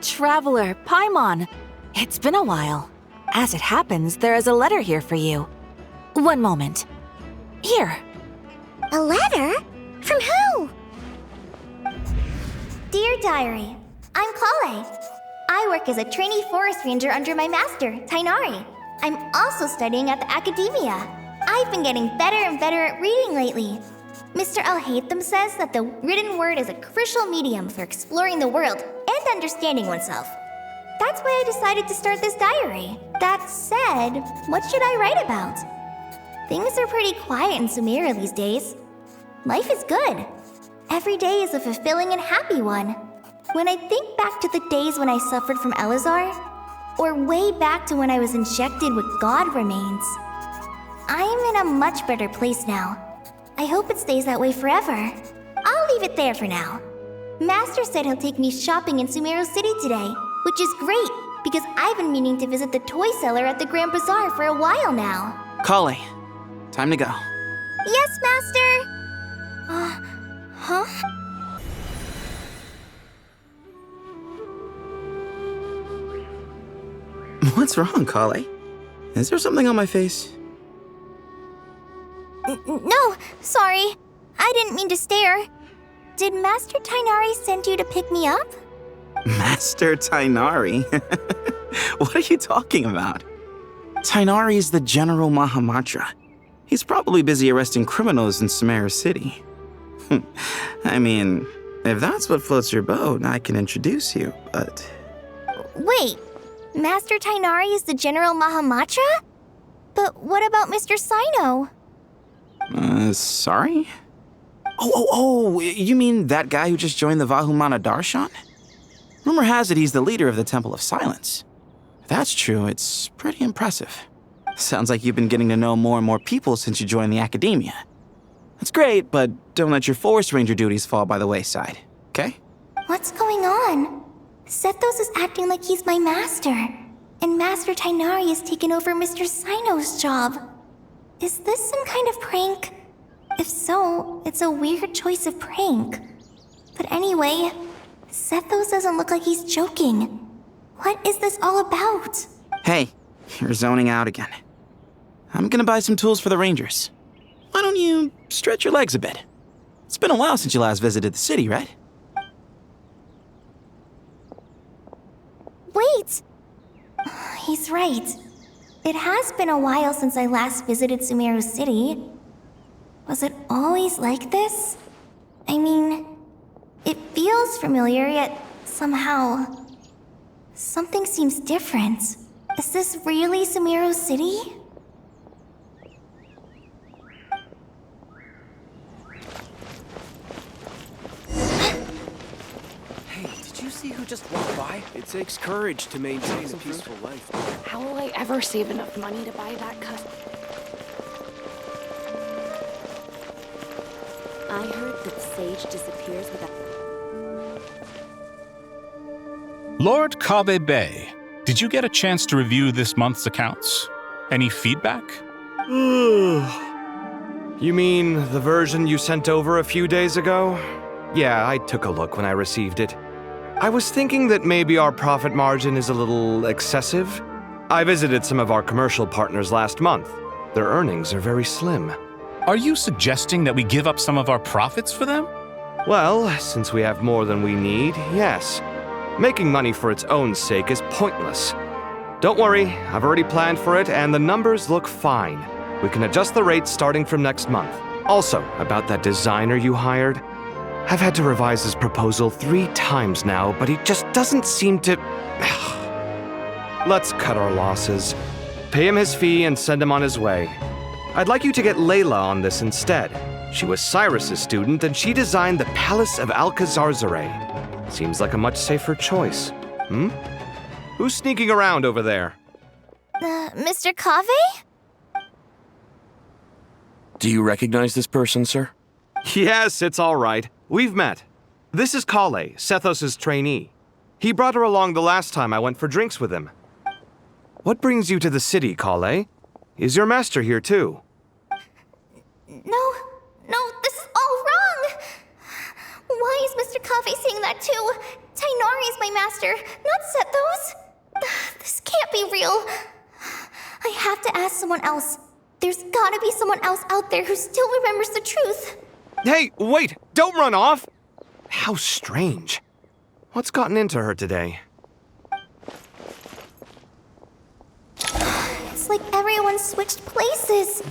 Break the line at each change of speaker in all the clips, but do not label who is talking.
Traveler, Paimon. It's been a while. As it happens, there is a letter here for you. One moment. Here.
A letter? From who? Dear Diary, I'm Kale. I work as a trainee forest ranger under my master, Tainari. I'm also studying at the academia. I've been getting better and better at reading lately. Mr. Al-Haytham says that the written word is a crucial medium for exploring the world and understanding oneself. That's why I decided to start this diary. That said, what should I write about? Things are pretty quiet in Sumeru these days. Life is good. Every day is a fulfilling and happy one. When I think back to the days when I suffered from Elazar, or way back to when I was injected with God remains, I'm in a much better place now. I hope it stays that way forever. I'll leave it there for now. Master said he'll take me shopping in Sumeru City today, which is great, because I've been meaning to visit the toy seller at the Grand Bazaar for a while now.
Kale, time to go.
Yes, Master! Huh?
What's wrong, Kale? Is there something on my face?
No, sorry. I didn't mean to stare. Did Master Tainari send you to pick me up?
Master Tainari? What are you talking about? Tainari is the General Mahamatra. He's probably busy arresting criminals in Sumeru City. I mean, if that's what floats your boat, I can introduce you, but...
Wait, Master Tainari is the General Mahamatra? But what about Mr. Sino?
Sorry? Oh, you mean that guy who just joined the Vahumana Darshan? Rumor has it he's the leader of the Temple of Silence. If that's true, it's pretty impressive. Sounds like you've been getting to know more and more people since you joined the academia. That's great, but don't let your forest ranger duties fall by the wayside, okay?
What's going on? Sethos is acting like he's my master, and Master Tainari has taken over Mr. Sino's job. Is this some kind of prank? If so, it's a weird choice of prank. But anyway, Sethos doesn't look like he's joking. What is this all about?
Hey, you're zoning out again. I'm gonna buy some tools for the rangers. Why don't you stretch your legs a bit? It's been a while since you last visited the city, right?
Wait! He's right. It has been a while since I last visited Sumeru City. Was it always like this? I mean, it feels familiar, yet somehow... something seems different. Is this really Sumeru City?
Hey, did you see who just walked by? It takes courage to maintain a peaceful life.
How will I ever save enough money to buy that custom?
I heard that Sage disappears without...
Lord Kabe Bay, did you get a chance to review this month's accounts? Any feedback?
You mean the version you sent over a few days ago? Yeah, I took a look when I received it. I was thinking that maybe our profit margin is a little excessive. I visited some of our commercial partners last month. Their earnings are very slim.
Are you suggesting that we give up some of our profits for them?
Well, since we have more than we need, yes. Making money for its own sake is pointless. Don't worry, I've already planned for it, and the numbers look fine. We can adjust the rates starting from next month. Also, about that designer you hired, I've had to revise his proposal 3 times now, but he just doesn't seem to... Let's cut our losses. Pay him his fee and send him on his way. I'd like you to get Layla on this instead. She was Cyrus's student, and she designed the Palace of Alcazarzaray. Seems like a much safer choice. Who's sneaking around over there?
Mr. Kave?
Do you recognize this person, sir?
Yes, it's all right. We've met. This is Kale, Sethos' trainee. He brought her along the last time I went for drinks with him. What brings you to the city, Kale? Is your master here too?
No, this is all wrong! Why is Mr. Kave Kaveh saying that too. Tainari is my master, not Sethos. This can't be real. I have to ask someone else. There's gotta be someone else out there who still remembers the truth.
Hey, wait! Don't run off! How strange. What's gotten into her today?
It's like everyone switched places.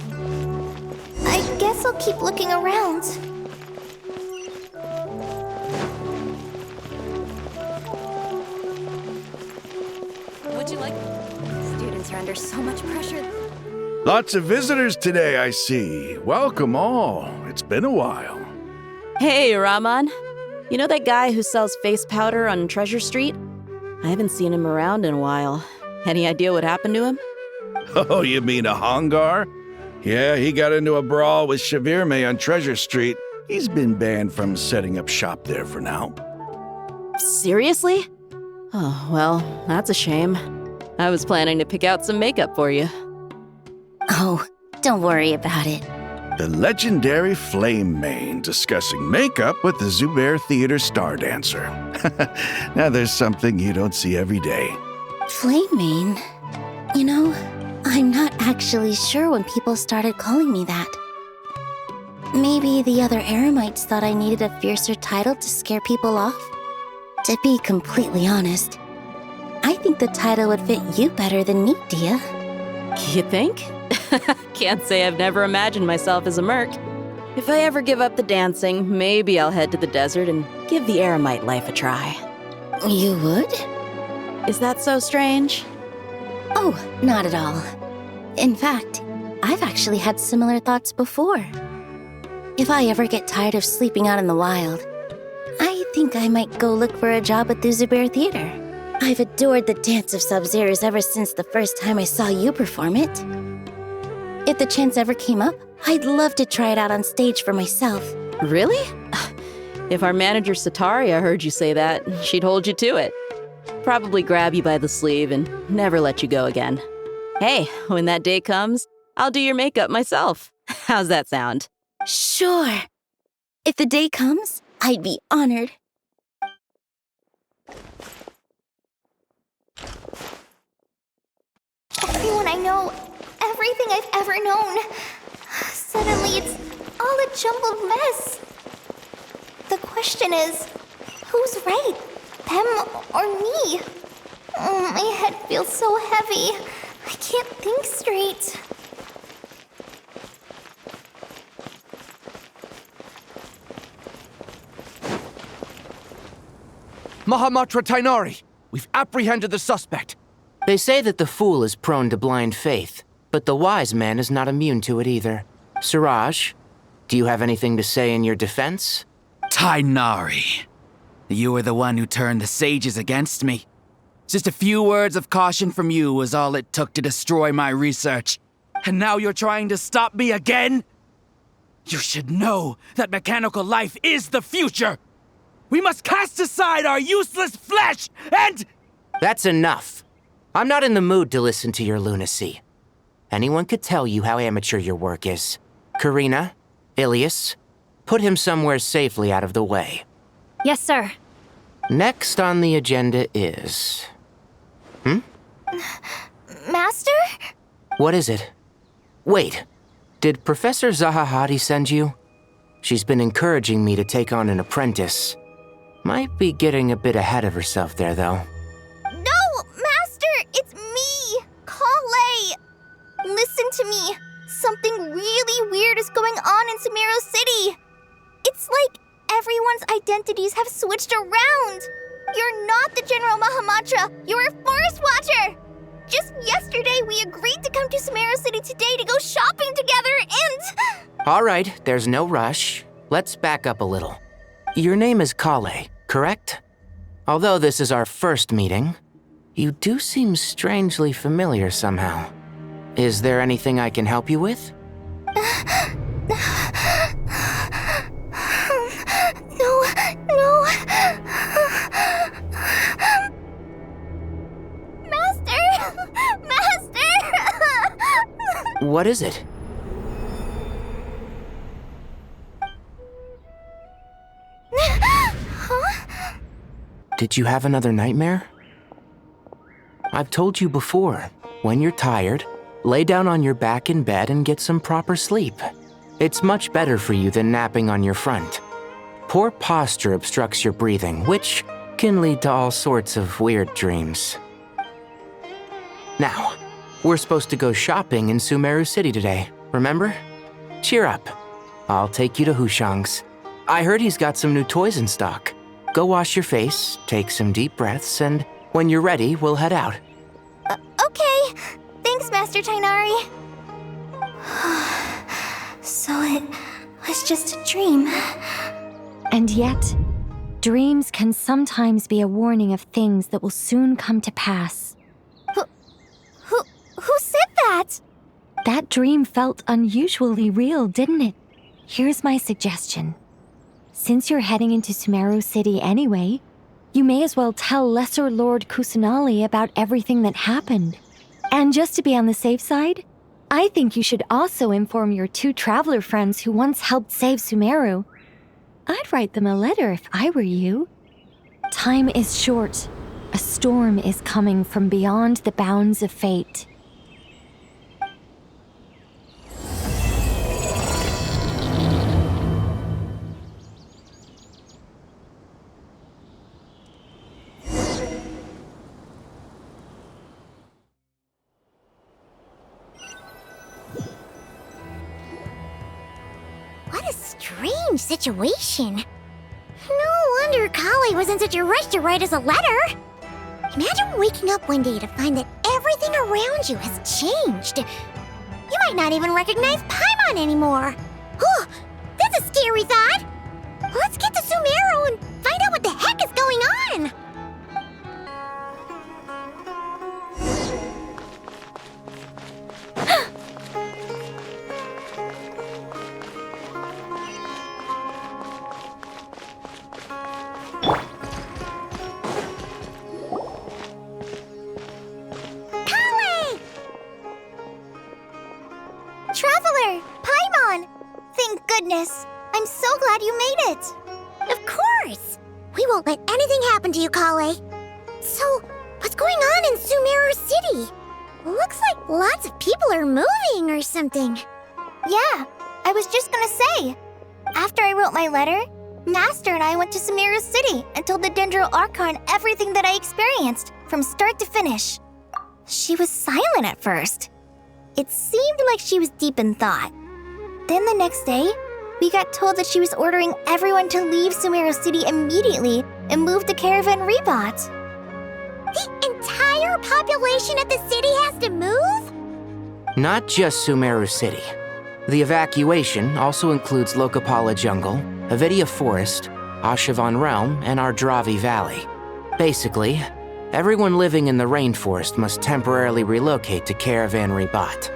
I guess I'll keep looking around.
Would you like... Students are under so much pressure.
Lots of visitors today, I see. Welcome all. It's been a while.
Hey, Rahman. You know that guy who sells face powder on Treasure Street? I haven't seen him around in a while. Any idea what happened to him?
Oh, you mean a Hongar? Yeah, he got into a brawl with Shavirme on Treasure Street. He's been banned from setting up shop there for now.
Seriously? Oh, well, that's a shame. I was planning to pick out some makeup for you.
Oh, don't worry about it.
The legendary Flame Mane discussing makeup with the Zubair Theater star dancer. Now there's something you don't see every day.
Flame Mane? You know, I'm not actually sure when people started calling me that. Maybe the other Eremites thought I needed a fiercer title to scare people off? To be completely honest, I think the title would fit you better than me, Dia.
You think? Can't say I've never imagined myself as a merc. If I ever give up the dancing, maybe I'll head to the desert and give the Eremite life a try.
You would?
Is that so strange?
Oh, not at all. In fact, I've actually had similar thoughts before. If I ever get tired of sleeping out in the wild, I think I might go look for a job at the Zubair Theater. I've adored the dance of Sub-Zeros ever since the first time I saw you perform it. If the chance ever came up, I'd love to try it out on stage for myself.
Really? If our manager Sataria heard you say that, she'd hold you to it. Probably grab you by the sleeve and never let you go again. Hey, when that day comes, I'll do your makeup myself. How's that sound?
Sure. If the day comes, I'd be honored. Everyone I know, everything I've ever known. Suddenly it's all a jumbled mess. The question is, who's right? Them or me? Oh, my head feels so heavy. I can't think straight.
Mahamatra Tainari! We've apprehended the suspect.
They say that the fool is prone to blind faith, but the wise man is not immune to it either. Siraj, do you have anything to say in your defense?
Tainari, you were the one who turned the sages against me. Just a few words of caution from you was all it took to destroy my research. And now you're trying to stop me again? You should know that mechanical life is the future! We must cast aside our useless flesh and...
That's enough. I'm not in the mood to listen to your lunacy. Anyone could tell you how amateur your work is. Karina, Ilias, put him somewhere safely out of the way.
Yes, sir.
Next on the agenda is...
Master?
What is it? Wait, did Professor Zahahadi send you? She's been encouraging me to take on an apprentice. Might be getting a bit ahead of herself there, though.
No, Master! It's me! Kale! Listen to me. Something really weird is going on in Sumeru City. It's like everyone's identities have switched around. You're not the General Mahamatra. You're a Forest Watcher. Just yesterday, we agreed to come to Sumeru City today to go shopping together and...
All right, there's no rush. Let's back up a little. Your name is Kale, correct? Although this is our first meeting, you do seem strangely familiar somehow. Is there anything I can help you with?
No. Master!
What is it?
Huh?
Did you have another nightmare? I've told you before, when you're tired, lay down on your back in bed and get some proper sleep. It's much better for you than napping on your front. Poor posture obstructs your breathing, which can lead to all sorts of weird dreams. Now, we're supposed to go shopping in Sumeru City today, remember? Cheer up. I'll take you to Hushang's. I heard he's got some new toys in stock. Go wash your face, take some deep breaths, and when you're ready, we'll head out.
Okay. Thanks, Master Tainari. So it was just a dream.
And yet, dreams can sometimes be a warning of things that will soon come to pass.
Who said that?
That dream felt unusually real, didn't it? Here's my suggestion. Since you're heading into Sumeru City anyway, you may as well tell Lesser Lord Kusanali about everything that happened. And just to be on the safe side, I think you should also inform your 2 traveler friends who once helped save Sumeru. I'd write them a letter if I were you. Time is short. A storm is coming from beyond the bounds of fate.
What a strange situation. No wonder Kali was in such a rush to write us a letter. Imagine waking up one day to find that everything around you has changed. You might not even recognize Paimon anymore. Oh, that's a scary thought. Let's get to Sumeru and find out what the heck is going on. Traveler! Paimon! Thank goodness! I'm so glad you made it! Of course! We won't let anything happen to you, Kale. So, what's going on in Sumeru City? Looks like lots of people are moving or something. Yeah, I was just gonna say. After I wrote my letter, Master and I went to Sumeru City and told the Dendro Archon everything that I experienced, from start to finish. She was silent at first. It seemed like she was deep in thought. Then the next day, we got told that she was ordering everyone to leave Sumeru City immediately and move to Caravan Rebot. The entire population of the city has to move?
Not just Sumeru City. The evacuation also includes Lokapala Jungle, Avidia Forest, Ashavan Realm, and Ardravi Valley. Basically, everyone living in the rainforest must temporarily relocate to Caravan Rebot.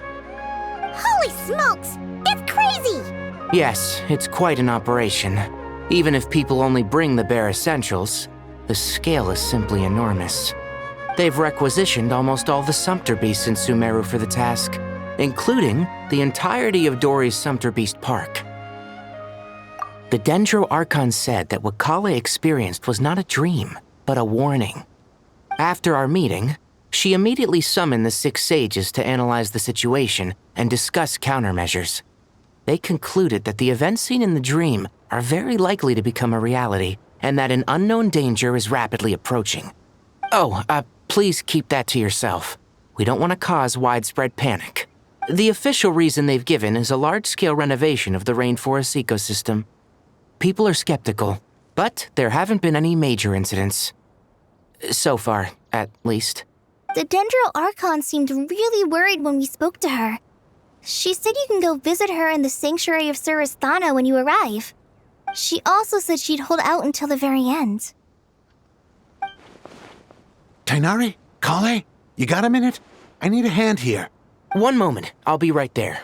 Holy smokes! It's crazy!
Yes, it's quite an operation. Even if people only bring the bare essentials, the scale is simply enormous. They've requisitioned almost all the Sumpter Beasts in Sumeru for the task, including the entirety of Dori's Sumpter Beast Park. The Dendro Archon said that what Kale experienced was not a dream, but a warning. After our meeting, she immediately summoned the 6 sages to analyze the situation and discuss countermeasures. They concluded that the events seen in the dream are very likely to become a reality, and that an unknown danger is rapidly approaching. Oh, please keep that to yourself. We don't want to cause widespread panic. The official reason they've given is a large-scale renovation of the rainforest ecosystem. People are skeptical, but there haven't been any major incidents. So far, at least.
The Dendro Archon seemed really worried when we spoke to her. She said you can go visit her in the Sanctuary of Surasthana when you arrive. She also said she'd hold out until the very end.
Tainari? Kale? You got a minute? I need a hand here.
One moment, I'll be right there.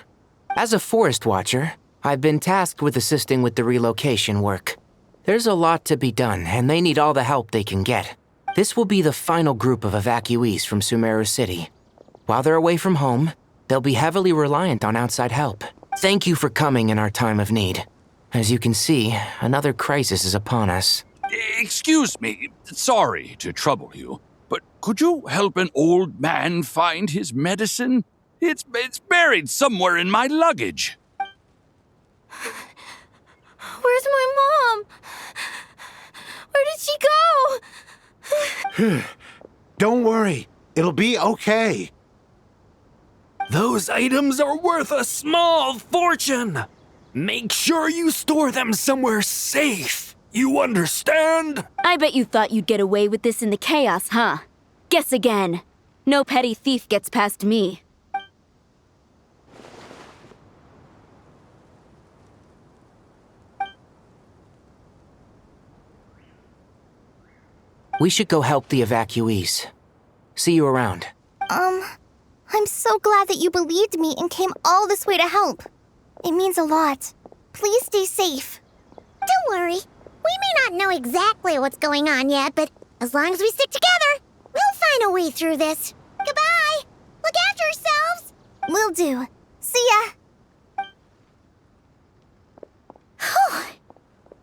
As a forest watcher, I've been tasked with assisting with the relocation work. There's a lot to be done, and they need all the help they can get. This will be the final group of evacuees from Sumeru City. While they're away from home, they'll be heavily reliant on outside help. Thank you for coming in our time of need. As you can see, another crisis is upon us.
Excuse me, sorry to trouble you, but could you help an old man find his medicine? It's buried somewhere in my luggage.
Where's my mom? Where did she go?
Don't worry. It'll be okay.
Those items are worth a small fortune. Make sure you store them somewhere safe. You understand?
I bet you thought you'd get away with this in the chaos, huh? Guess again. No petty thief gets past me.
We should go help the evacuees. See you around.
I'm so glad that you believed me and came all this way to help. It means a lot. Please stay safe.
Don't worry. We may not know exactly what's going on yet, but as long as we stick together, we'll find a way through this. Goodbye! Look after yourselves!
Will do. See ya!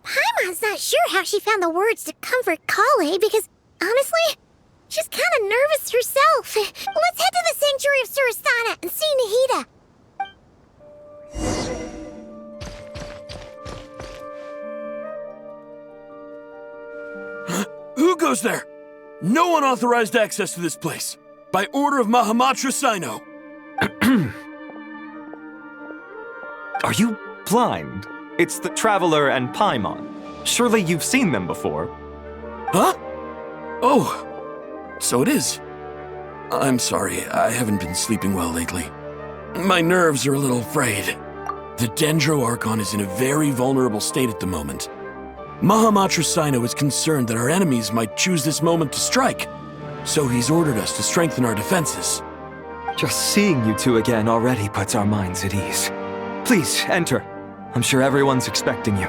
Paimon's not sure how she found the words to comfort Kale because, honestly, she's kind of nervous herself. Let's head to the Sanctuary of Surasana and see Nahida.
Who goes there? No unauthorized access to this place. By order of Mahamatra Sino.
Are you blind? It's the Traveler and Paimon. Surely you've seen them before.
Huh? Oh, so it is. I'm sorry, I haven't been sleeping well lately. My nerves are a little frayed. The Dendro Archon is in a very vulnerable state at the moment. Mahamatra Sino is concerned that our enemies might choose this moment to strike, so he's ordered us to strengthen our defenses.
Just seeing you two again already puts our minds at ease. Please, enter. I'm sure everyone's expecting you.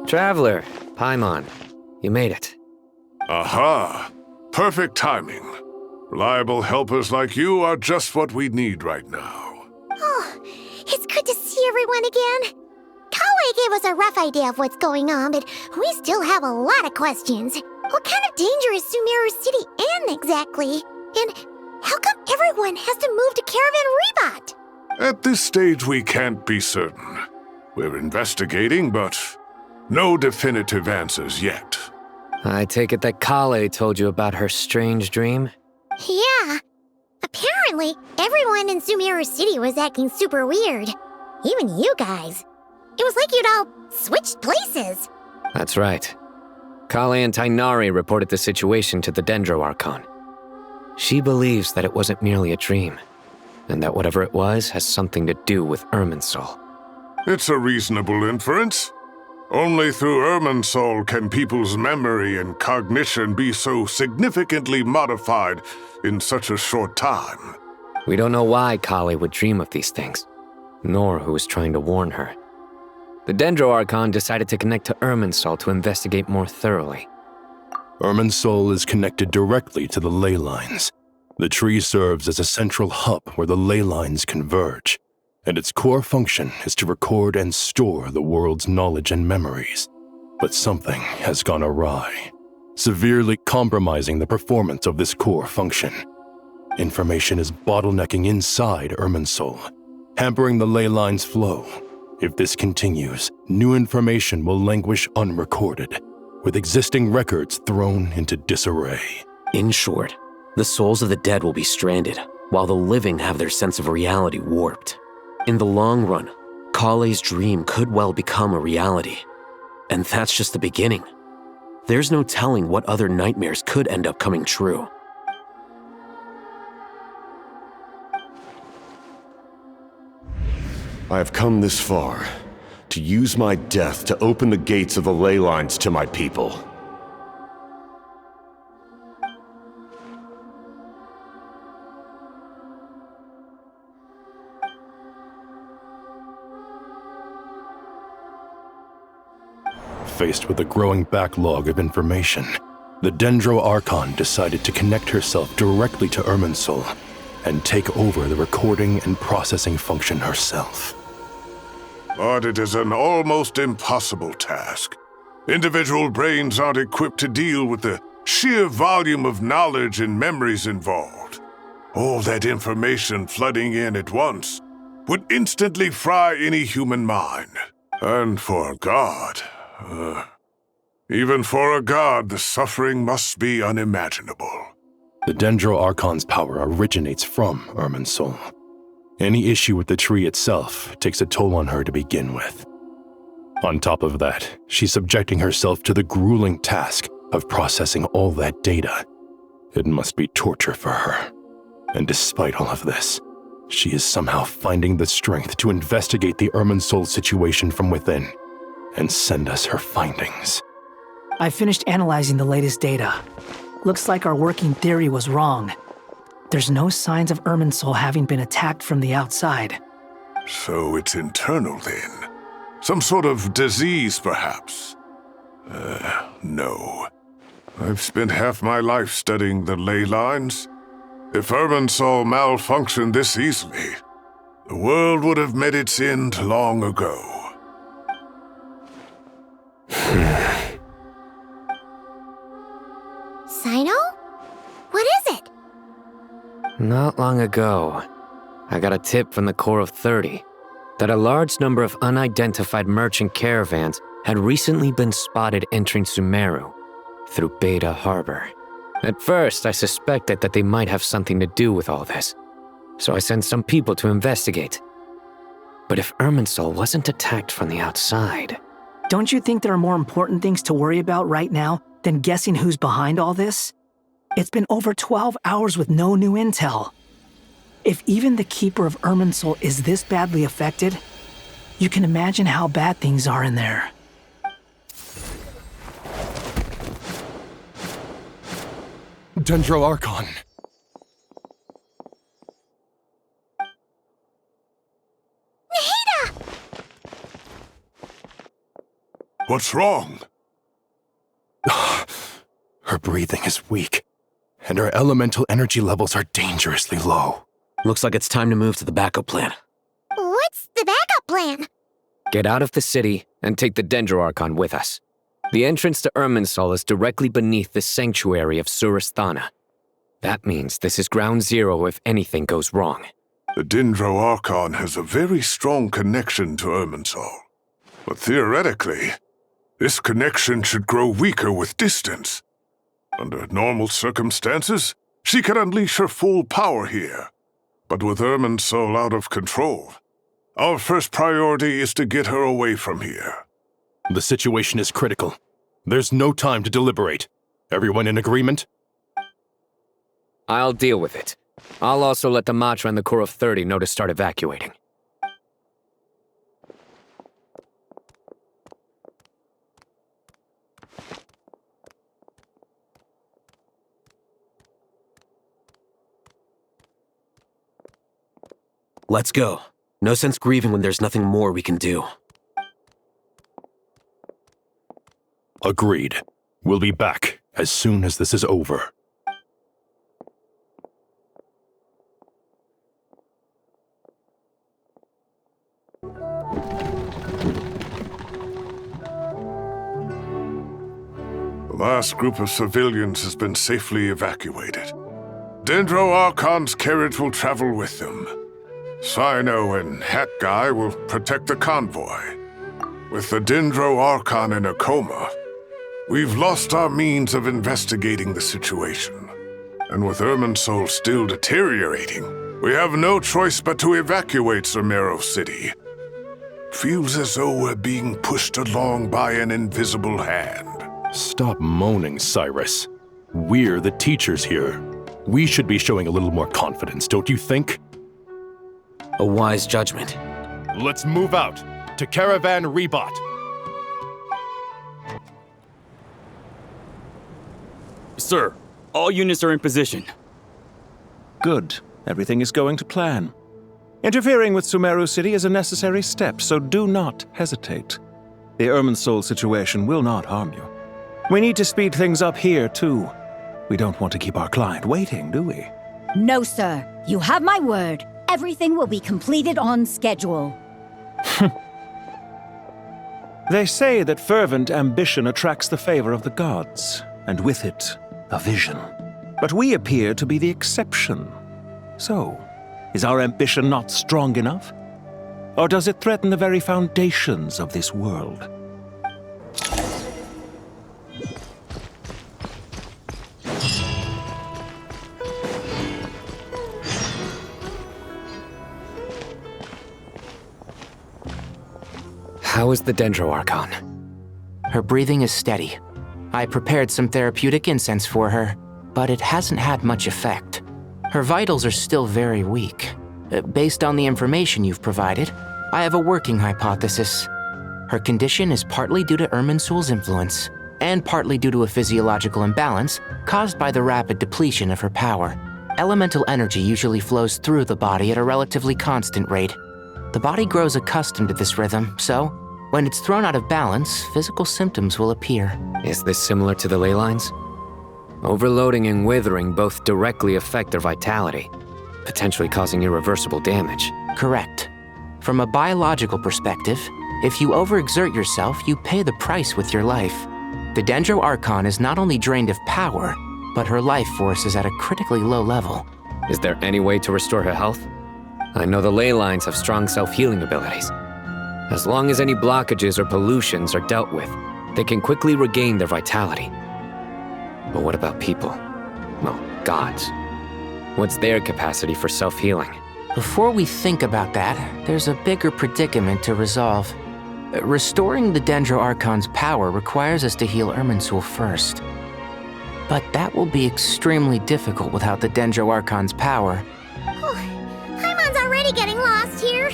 Traveler, Paimon, you made it.
Aha! Perfect timing. Reliable helpers like you are just what we need right now.
Oh, it's good to see everyone again. Kale gave us a rough idea of what's going on, but we still have a lot of questions. What kind of danger is Sumeru City in exactly? And how come everyone has to move to Caravan Reebot?
At this stage, we can't be certain. We're investigating, but no definitive answers yet.
I take it that Kale told you about her strange dream?
Yeah. Apparently, everyone in Sumeru City was acting super weird. Even you guys. It was like you'd all switched places.
That's right. Kale and Tainari reported the situation to the Dendro Archon. She believes that it wasn't merely a dream, and that whatever it was has something to do with Irminsul.
It's a reasonable inference. Only through Irminsul can people's memory and cognition be so significantly modified in such a short time.
We don't know why Kale would dream of these things, nor who was trying to warn her. The Dendro Archon decided to connect to Irminsul to investigate more thoroughly.
Irminsul is connected directly to the ley lines. The tree serves as a central hub where the ley lines converge, and its core function is to record and store the world's knowledge and memories. But something has gone awry, severely compromising the performance of this core function. Information is bottlenecking inside Irminsul, hampering the ley line's flow. If this continues, new information will languish unrecorded, with existing records thrown into disarray.
In short, the souls of the dead will be stranded, while the living have their sense of reality warped. In the long run, Kale's dream could well become a reality. And that's just the beginning. There's no telling what other nightmares could end up coming true.
I have come this far, to use my death to open the gates of the ley lines to my people.
Faced with a growing backlog of information, The Dendro Archon decided to connect herself directly to Irminsul and take over the recording and processing function herself.
But it is an almost impossible task. Individual brains aren't equipped to deal with the sheer volume of knowledge and memories involved. All that information flooding in at once would instantly fry any human mind. And for a god, even for a god, the suffering must be unimaginable.
The Dendro Archon's power originates from Irminsul. Any issue with the tree itself takes a toll on her to begin with. On top of that, she's subjecting herself to the grueling task of processing all that data. It must be torture for her. And despite all of this, she is somehow finding the strength to investigate the Irminsul situation from within and send us her findings.
I finished analyzing the latest data. Looks like our working theory was wrong. There's no signs of Irminsul having been attacked from the outside.
So it's internal then? Some sort of disease, perhaps? No. I've spent half my life studying the ley lines. If Irminsul malfunctioned this easily, the world would have met its end long ago.
Sino? What is it?
Not long ago, I got a tip from the Core of 30 that a large number of unidentified merchant caravans had recently been spotted entering Sumeru through Beta Harbor. At first, I suspected that they might have something to do with all this, so I sent some people to investigate. But if Irminsul wasn't attacked from the outside...
Don't you think there are more important things to worry about right now than guessing who's behind all this? It's been over 12 hours with no new intel. If even the Keeper of Irminsul is this badly affected, you can imagine how bad things are in there.
Dendro Archon.
Nahida!
What's wrong?
Her breathing is weak, and her elemental energy levels are dangerously low.
Looks like it's time to move to the backup plan.
What's the backup plan?
Get out of the city and take the Dendro Archon with us. The entrance to Irminsul is directly beneath the sanctuary of Surasthana. That means this is ground zero if anything goes wrong.
The Dendro Archon has a very strong connection to Irminsul. But theoretically, this connection should grow weaker with distance. Under normal circumstances, she could unleash her full power here. But with Irminsul out of control, our first priority is to get her away from here.
The situation is critical. There's no time to deliberate. Everyone in agreement?
I'll deal with it. I'll also let the Matra and the Core of 30 know to start evacuating. Let's go. No sense grieving when there's nothing more we can do.
Agreed. We'll be back as soon as this is over.
The last group of civilians has been safely evacuated. Dendro Archon's carriage will travel with them. Sino and Hat Guy will protect the convoy. With the Dendro Archon in a coma, we've lost our means of investigating the situation. And with Irminsul still deteriorating, we have no choice but to evacuate Sumeru City. Feels as though we're being pushed along by an invisible hand.
Stop moaning, Cyrus. We're the teachers here. We should be showing a little more confidence, don't you think?
A wise judgment.
Let's move out to Caravan Rebot.
Sir, all units are in position.
Good. Everything is going to plan. Interfering with Sumeru City is a necessary step, so do not hesitate. The Irminsul situation will not harm you. We need to speed things up here, too. We don't want to keep our client waiting, do we?
No, sir. You have my word. Everything will be completed on schedule.
They say that fervent ambition attracts the favor of the gods, and with it, a vision. But we appear to be the exception. So, is our ambition not strong enough? Or does it threaten the very foundations of this world?
How is the Dendro Archon? Her breathing is steady. I prepared some therapeutic incense for her, but it hasn't had much effect. Her vitals are still very weak. Based on the information you've provided, I have a working hypothesis. Her condition is partly due to Irminsul's influence, and partly due to a physiological imbalance caused by the rapid depletion of her power. Elemental energy usually flows through the body at a relatively constant rate. The body grows accustomed to this rhythm, so when it's thrown out of balance, physical symptoms will appear.
Is this similar to the ley lines? Overloading and withering both directly affect their vitality, potentially causing irreversible damage.
Correct. From a biological perspective, if you overexert yourself, you pay the price with your life. The Dendro Archon is not only drained of power, but her life force is at a critically low level.
Is there any way to restore her health? I know the ley lines have strong self-healing abilities. As long as any blockages or pollutions are dealt with, they can quickly regain their vitality. But what about people? Well, gods. What's their capacity for self-healing?
Before we think about that, there's a bigger predicament to resolve. Restoring the Dendro Archon's power requires us to heal Irminsul first. But that will be extremely difficult without the Dendro Archon's power.
Paimon's already getting lost here.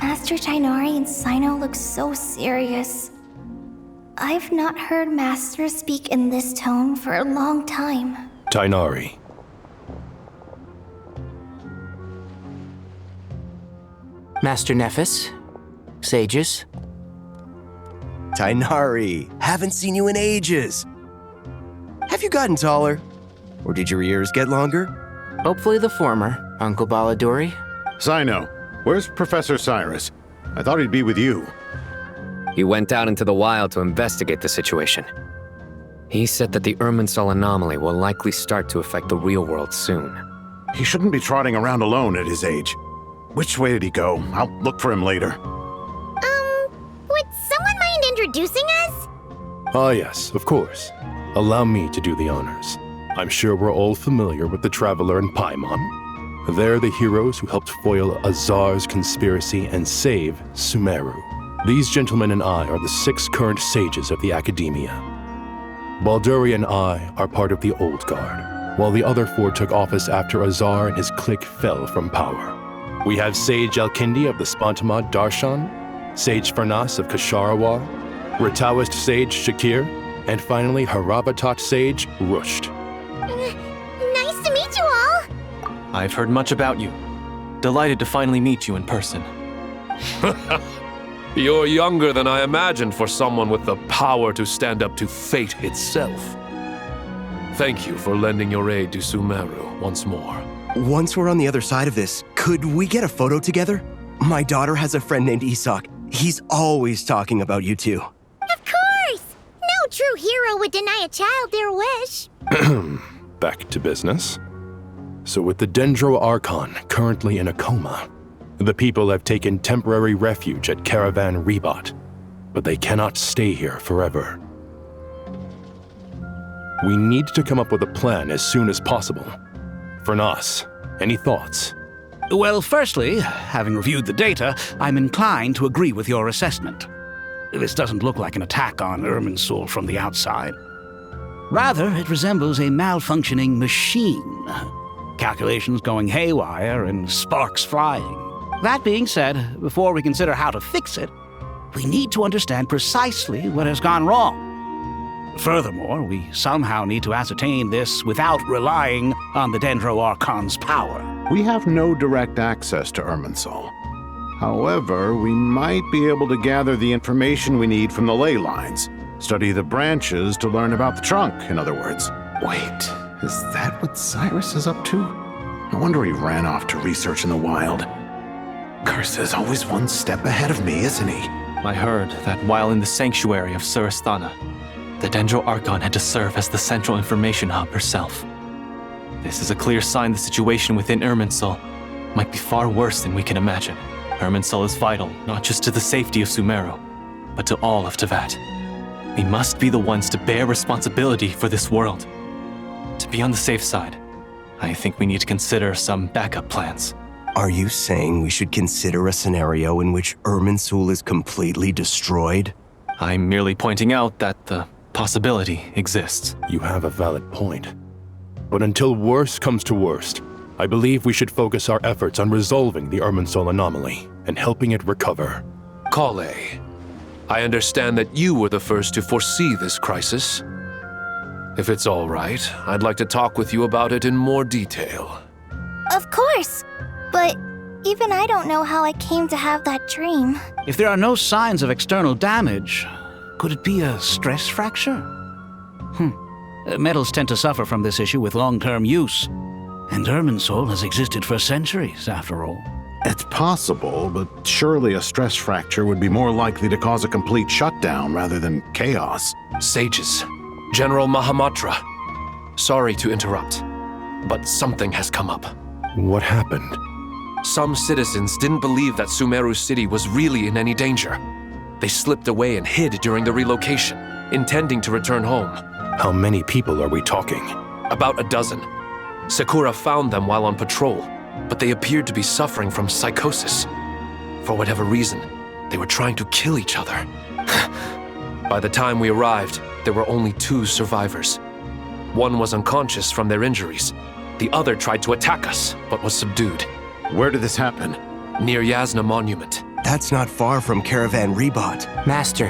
Master Tainari and Sino look so serious. I've not heard Master speak in this tone for a long time.
Tainari.
Master Nephis, sages.
Tainari, haven't seen you in ages. Have you gotten taller? Or did your ears get longer?
Hopefully the former, Uncle Baladuri.
Sino, where's Professor Cyrus? I thought he'd be with you.
He went out into the wild to investigate the situation. He said that the Irminsul anomaly will likely start to affect the real world soon.
He shouldn't be trotting around alone at his age. Which way did he go? I'll look for him later.
Would someone mind introducing us?
Ah, yes, of course. Allow me to do the honors. I'm sure we're all familiar with the Traveler and Paimon. They're the heroes who helped foil Azar's conspiracy and save Sumeru. These gentlemen and I are the 6 current sages of the Academia. Balduri and I are part of the Old Guard, while the other 4 took office after Azar and his clique fell from power. We have Sage Alkindi of the Spontamad Darshan, Sage Farnas of Kasharawar, Rataoist Sage Shakir, and finally Harabatot Sage Rusht.
Nice to meet you all!
I've heard much about you. Delighted to finally meet you in person.
You're younger than I imagined for someone with the power to stand up to fate itself. Thank you for lending your aid to Sumeru once more.
Once we're on the other side of this, could we get a photo together? My daughter has a friend named Isak. He's always talking about you two.
Of course! No true hero would deny a child their wish.
Back to business. So with the Dendro Archon currently in a coma, the people have taken temporary refuge at Caravan Rebot, but they cannot stay here forever. We need to come up with a plan as soon as possible. Farnas, any thoughts?
Well, firstly, having reviewed the data, I'm inclined to agree with your assessment. This doesn't look like an attack on Irminsul from the outside. Rather, it resembles a malfunctioning machine. Calculations going haywire and sparks flying. That being said, before we consider how to fix it, we need to understand precisely what has gone wrong. Furthermore, we somehow need to ascertain this without relying on the Dendro Archon's power.
We have no direct access to Irminsul. However, we might be able to gather the information we need from the ley lines. Study the branches to learn about the trunk, in other words. Wait, is that what Cyrus is up to? No wonder he ran off to research in the wild. Curse's always one step ahead of me, isn't he?
I heard that while in the sanctuary of Surasthana, the Dendro Archon had to serve as the central information hub herself. This is a clear sign the situation within Irminsul might be far worse than we can imagine. Irminsul is vital not just to the safety of Sumeru, but to all of Teyvat. We must be the ones to bear responsibility for this world. To be on the safe side, I think we need to consider some backup plans.
Are you saying we should consider a scenario in which Irminsul is completely destroyed?
I'm merely pointing out that the possibility exists.
You have a valid point. But until worst comes to worst, I believe we should focus our efforts on resolving the Irminsul anomaly and helping it recover.
Kale, I understand that you were the first to foresee this crisis. If it's all right, I'd like to talk with you about it in more detail.
Of course! But even I don't know how I came to have that dream.
If there are no signs of external damage, could it be a stress fracture? Metals tend to suffer from this issue with long-term use. And Irminsul has existed for centuries, after all.
It's possible, but surely a stress fracture would be more likely to cause a complete shutdown rather than chaos.
Sages, General Mahamatra, sorry to interrupt, but something has come up.
What happened?
Some citizens didn't believe that Sumeru City was really in any danger. They slipped away and hid during the relocation, intending to return home.
How many people are we talking?
About a dozen. Sakura found them while on patrol, but they appeared to be suffering from psychosis. For whatever reason, they were trying to kill each other. By the time we arrived, there were only 2 survivors. One was unconscious from their injuries. The other tried to attack us, but was subdued.
Where did this happen?
Near Yasna Monument.
That's not far from Caravan Rebot.
Master.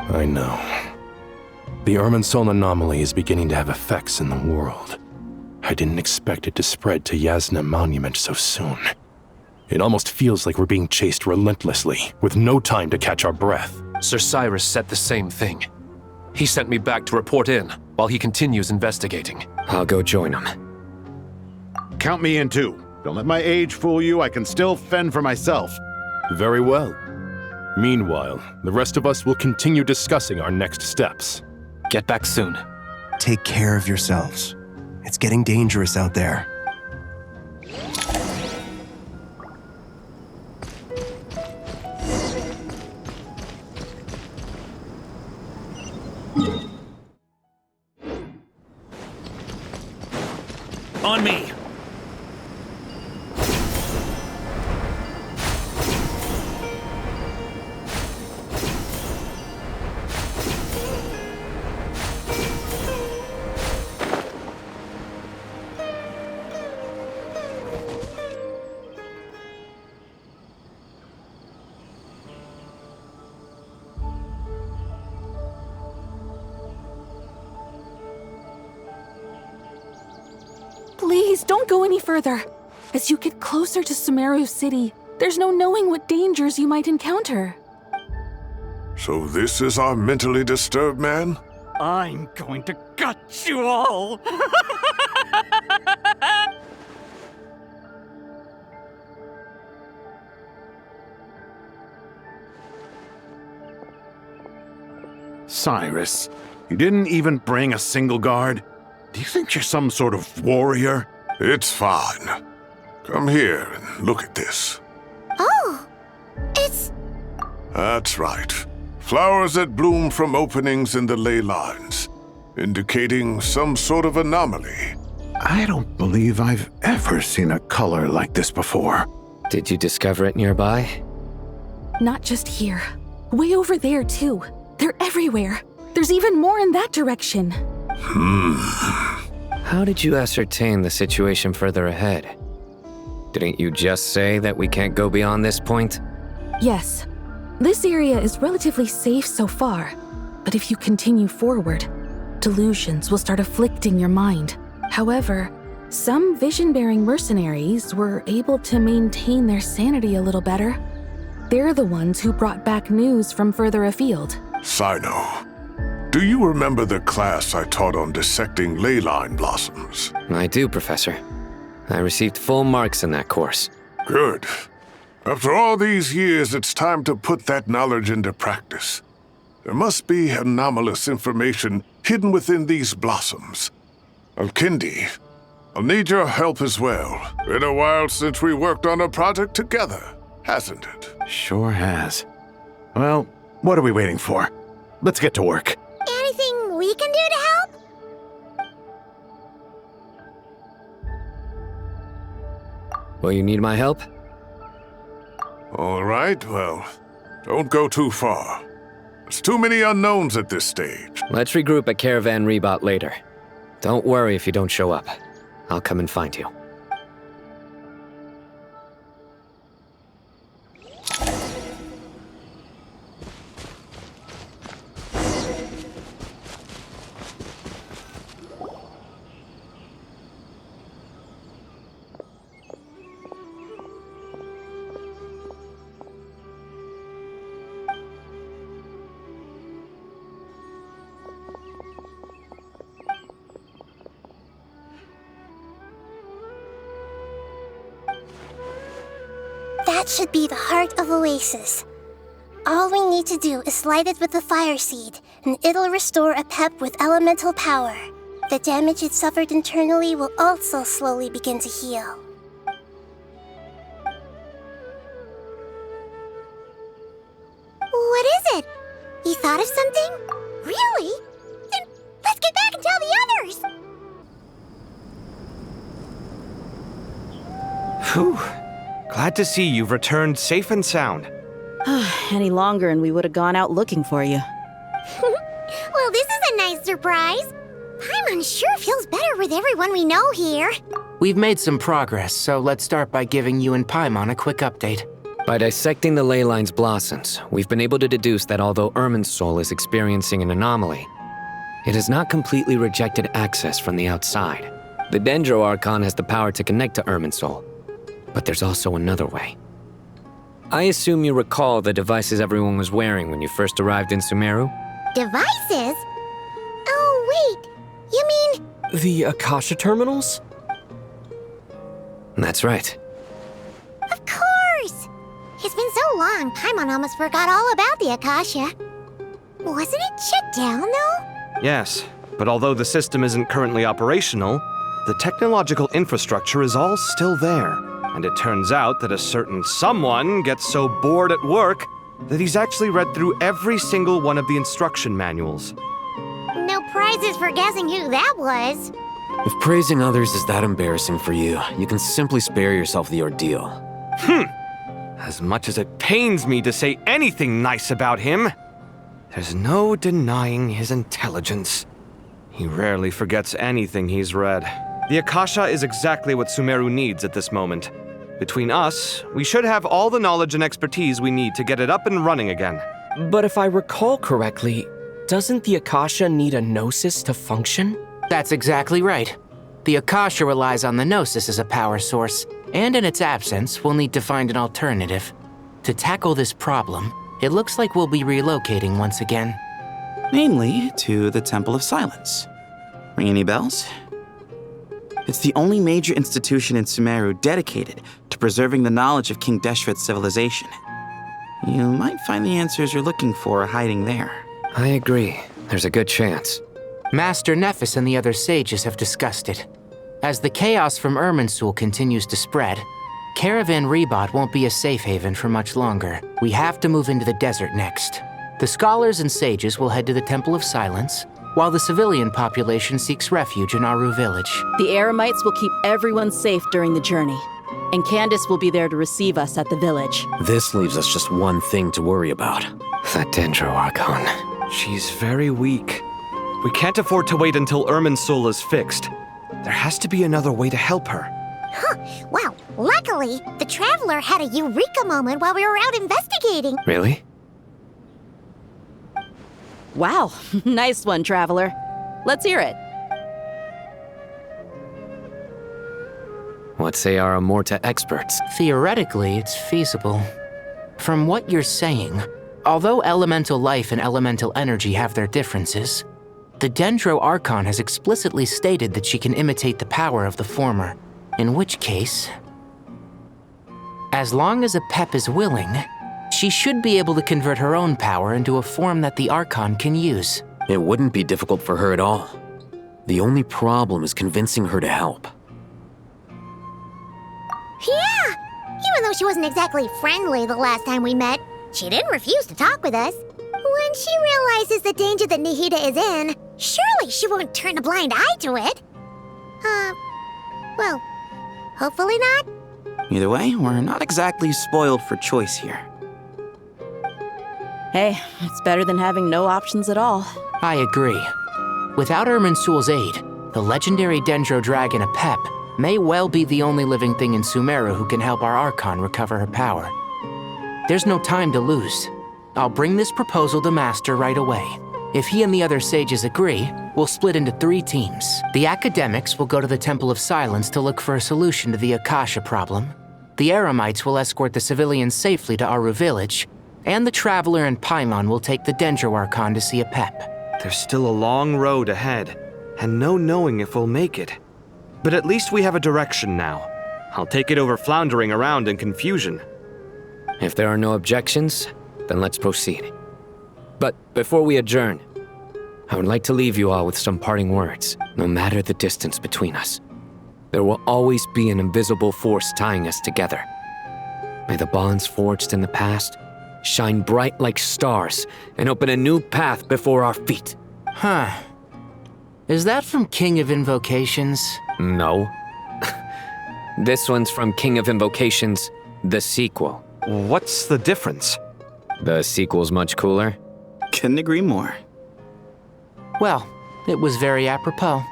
I know. The Irminsul anomaly is beginning to have effects in the world. I didn't expect it to spread to Yasna Monument so soon. It almost feels like we're being chased relentlessly, with no time to catch our breath.
Sir Cyrus said the same thing. He sent me back to report in, while he continues investigating.
I'll go join him.
Count me in too. Don't let my age fool you, I can still fend for myself.
Very well. Meanwhile, the rest of us will continue discussing our next steps.
Get back soon.
Take care of yourselves. It's getting dangerous out there.
On me!
Please, don't go any further. As you get closer to Sumeru City, there's no knowing what dangers you might encounter.
So this is our mentally disturbed man?
I'm going to gut you all!
Cyrus, you didn't even bring a single guard? Do you think you're some sort of warrior?
It's fine. Come here and look at this.
Oh, it's...
That's right. Flowers that bloom from openings in the ley lines, indicating some sort of anomaly.
I don't believe I've ever seen a color like this before.
Did you discover it nearby?
Not just here. Way over there, too. They're everywhere. There's even more in that direction.
How did you ascertain the situation further ahead? Didn't you just say that we can't go beyond this point?
Yes. This area is relatively safe so far, but if you continue forward, delusions will start afflicting your mind. However, Some vision-bearing mercenaries were able to maintain their sanity a little better. They're the ones who brought back news from further afield.
Sino, do you remember the class I taught on dissecting leyline blossoms?
I do, Professor. I received full marks in that course.
Good. After all these years, it's time to put that knowledge into practice. There must be anomalous information hidden within these blossoms. Alkindi, I'll need your help as well. Been a while since we worked on a project together, hasn't it?
Sure has. Well, what are we waiting for? Let's get to work.
Anything we can do to help?
Will you need my help?
All right, well, don't go too far. There's too many unknowns at this stage.
Let's regroup at Caravan Rebot later. Don't worry if you don't show up. I'll come and find you.
That should be the heart of Oasis. All we need to do is light it with the fire seed, and it'll restore a pep with elemental power. The damage it suffered internally will also slowly begin to heal. What is it? You thought of something? Really? Then let's get back and tell the others!
Whew. Glad to see you've returned safe and sound.
Any longer and we would have gone out looking for you.
Well, this is a nice surprise. Paimon sure feels better with everyone we know here.
We've made some progress, so let's start by giving you and Paimon a quick update.
By dissecting the leyline's blossoms, we've been able to deduce that although Irminsul is experiencing an anomaly, it has not completely rejected access from the outside. The Dendro Archon has the power to connect to Irminsul, but there's also another way. I assume you recall the devices everyone was wearing when you first arrived in Sumeru?
Devices? Oh, wait. You mean...
The Akasha terminals?
That's right.
Of course! It's been so long, Paimon almost forgot all about the Akasha. Wasn't it shut down, though?
Yes, but although the system isn't currently operational, the technological infrastructure is all still there. And it turns out that a certain someone gets so bored at work that he's actually read through every single one of the instruction manuals.
No prizes for guessing who that was.
If praising others is that embarrassing for you, you can simply spare yourself the ordeal.
As much as it pains me to say anything nice about him, there's no denying his intelligence. He rarely forgets anything he's read. The Akasha is exactly what Sumeru needs at this moment. Between us, we should have all the knowledge and expertise we need to get it up and running again.
But if I recall correctly, doesn't the Akasha need a gnosis to function?
That's exactly right. The Akasha relies on the Gnosis as a power source, and in its absence, we'll need to find an alternative. To tackle this problem, it looks like we'll be relocating once again.
Namely, to the Temple of Silence. Ring any bells? It's the only major institution in Sumeru dedicated to preserving the knowledge of King Deshret's civilization. You might find the answers you're looking for hiding there.
I agree. There's a good chance.
Master Nephis and the other sages have discussed it. As the chaos from Irminsul continues to spread, Caravan Rebot won't be a safe haven for much longer. We have to move into the desert next. The scholars and sages will head to the Temple of Silence, while the civilian population seeks refuge in Aru village.
The Eremites will keep everyone safe during the journey, and Candace will be there to receive us at the village.
This leaves us just one thing to worry about. That Dendro Archon.
She's very weak. We can't afford to wait until Irminsul is fixed. There has to be another way to help her.
Huh. Wow. Luckily, the Traveler had a eureka moment while we were out investigating.
Really?
Wow, nice one, Traveler. Let's hear it.
What say our Amorta experts?
Theoretically, it's feasible. From what you're saying, although elemental life and elemental energy have their differences, the Dendro Archon has explicitly stated that she can imitate the power of the former, in which case, as long as Apep is willing, she should be able to convert her own power into a form that the Archon can use.
It wouldn't be difficult for her at all. The only problem is convincing her to help.
Yeah! Even though she wasn't exactly friendly the last time we met, she didn't refuse to talk with us. When she realizes the danger that Nahida is in, surely she won't turn a blind eye to it. Well, hopefully not.
Either way, we're not exactly spoiled for choice here.
Hey, it's better than having no options at all.
I agree. Without Irminsul's aid, the legendary Dendro dragon Apep may well be the only living thing in Sumeru who can help our Archon recover her power. There's no time to lose. I'll bring this proposal to Master right away. If he and the other sages agree, we'll split into 3 teams. The academics will go to the Temple of Silence to look for a solution to the Akasha problem. The Eremites will escort the civilians safely to Aru village, and the Traveler and Paimon will take the Dendro Archon to see Apep.
There's still a long road ahead, and no knowing if we'll make it. But at least we have a direction now. I'll take it over floundering around in confusion.
If there are no objections, then let's proceed. But before we adjourn, I would like to leave you all with some parting words. No matter the distance between us, there will always be an invisible force tying us together. May the bonds forged in the past shine bright like stars and open a new path before our feet.
Huh. Is that from King of Invocations?
No. This one's from King of Invocations, the sequel.
What's the difference?
The sequel's much cooler.
Couldn't agree more.
Well, it was very apropos.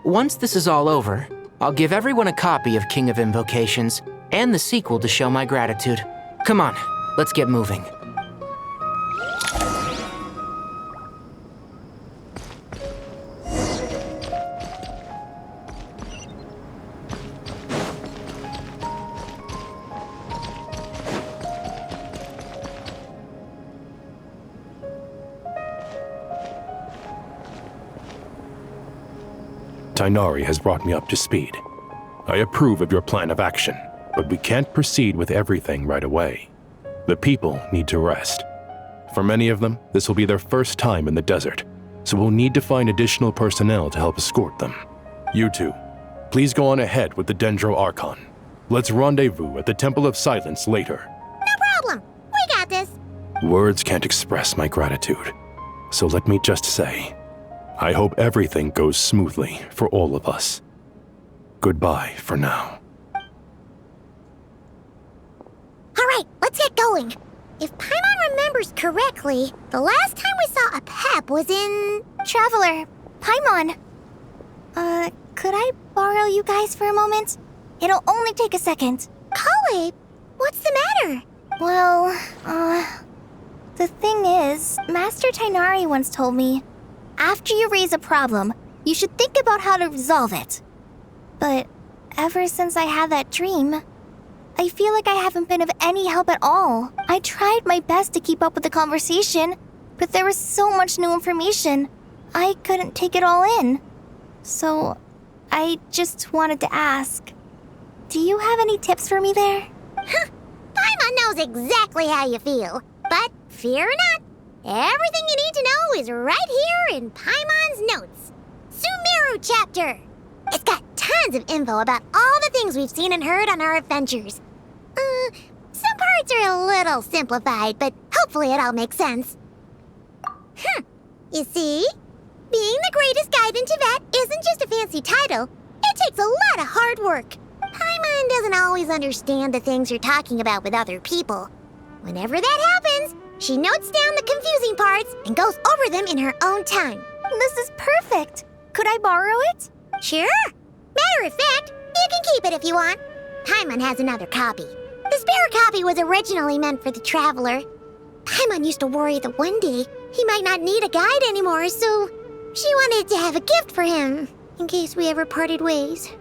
Once this is all over, I'll give everyone a copy of King of Invocations and the sequel to show my gratitude. Come on, let's get moving.
Tighnari has brought me up to speed. I approve of your plan of action, but we can't proceed with everything right away. The people need to rest. For many of them, this will be their first time in the desert, so we'll need to find additional personnel to help escort them. You two, please go on ahead with the Dendro Archon. Let's rendezvous at the Temple of Silence later.
No problem. We got this.
Words can't express my gratitude, so let me just say, I hope everything goes smoothly for all of us. Goodbye for now.
All right, let's get going. If Paimon remembers correctly, the last time we saw Apep was in...
Traveler, Paimon. Could I borrow you guys for a moment? It'll only take a second.
Kale, what's the matter?
Well, the thing is, Master Tighnari once told me, after you raise a problem, you should think about how to resolve it. But ever since I had that dream, I feel like I haven't been of any help at all. I tried my best to keep up with the conversation, but there was so much new information, I couldn't take it all in. So, I just wanted to ask, do you have any tips for me there?
Paimon knows exactly how you feel, but fear not. Everything you need to know is right here in Paimon's notes. Sumeru chapter. It's got tons of info about all the things we've seen and heard on our adventures. Some parts are a little simplified, but hopefully it all makes sense. You see? Being the greatest guide in Tibet isn't just a fancy title. It takes a lot of hard work. Paimon doesn't always understand the things you're talking about with other people. Whenever that happens, she notes down the confusing parts and goes over them in her own time.
This is perfect. Could I borrow it?
Sure. Matter of fact, you can keep it if you want. Paimon has another copy. The spare copy was originally meant for the Traveler. Paimon used to worry that one day he might not need a guide anymore, so she wanted to have a gift for him, in case we ever parted ways.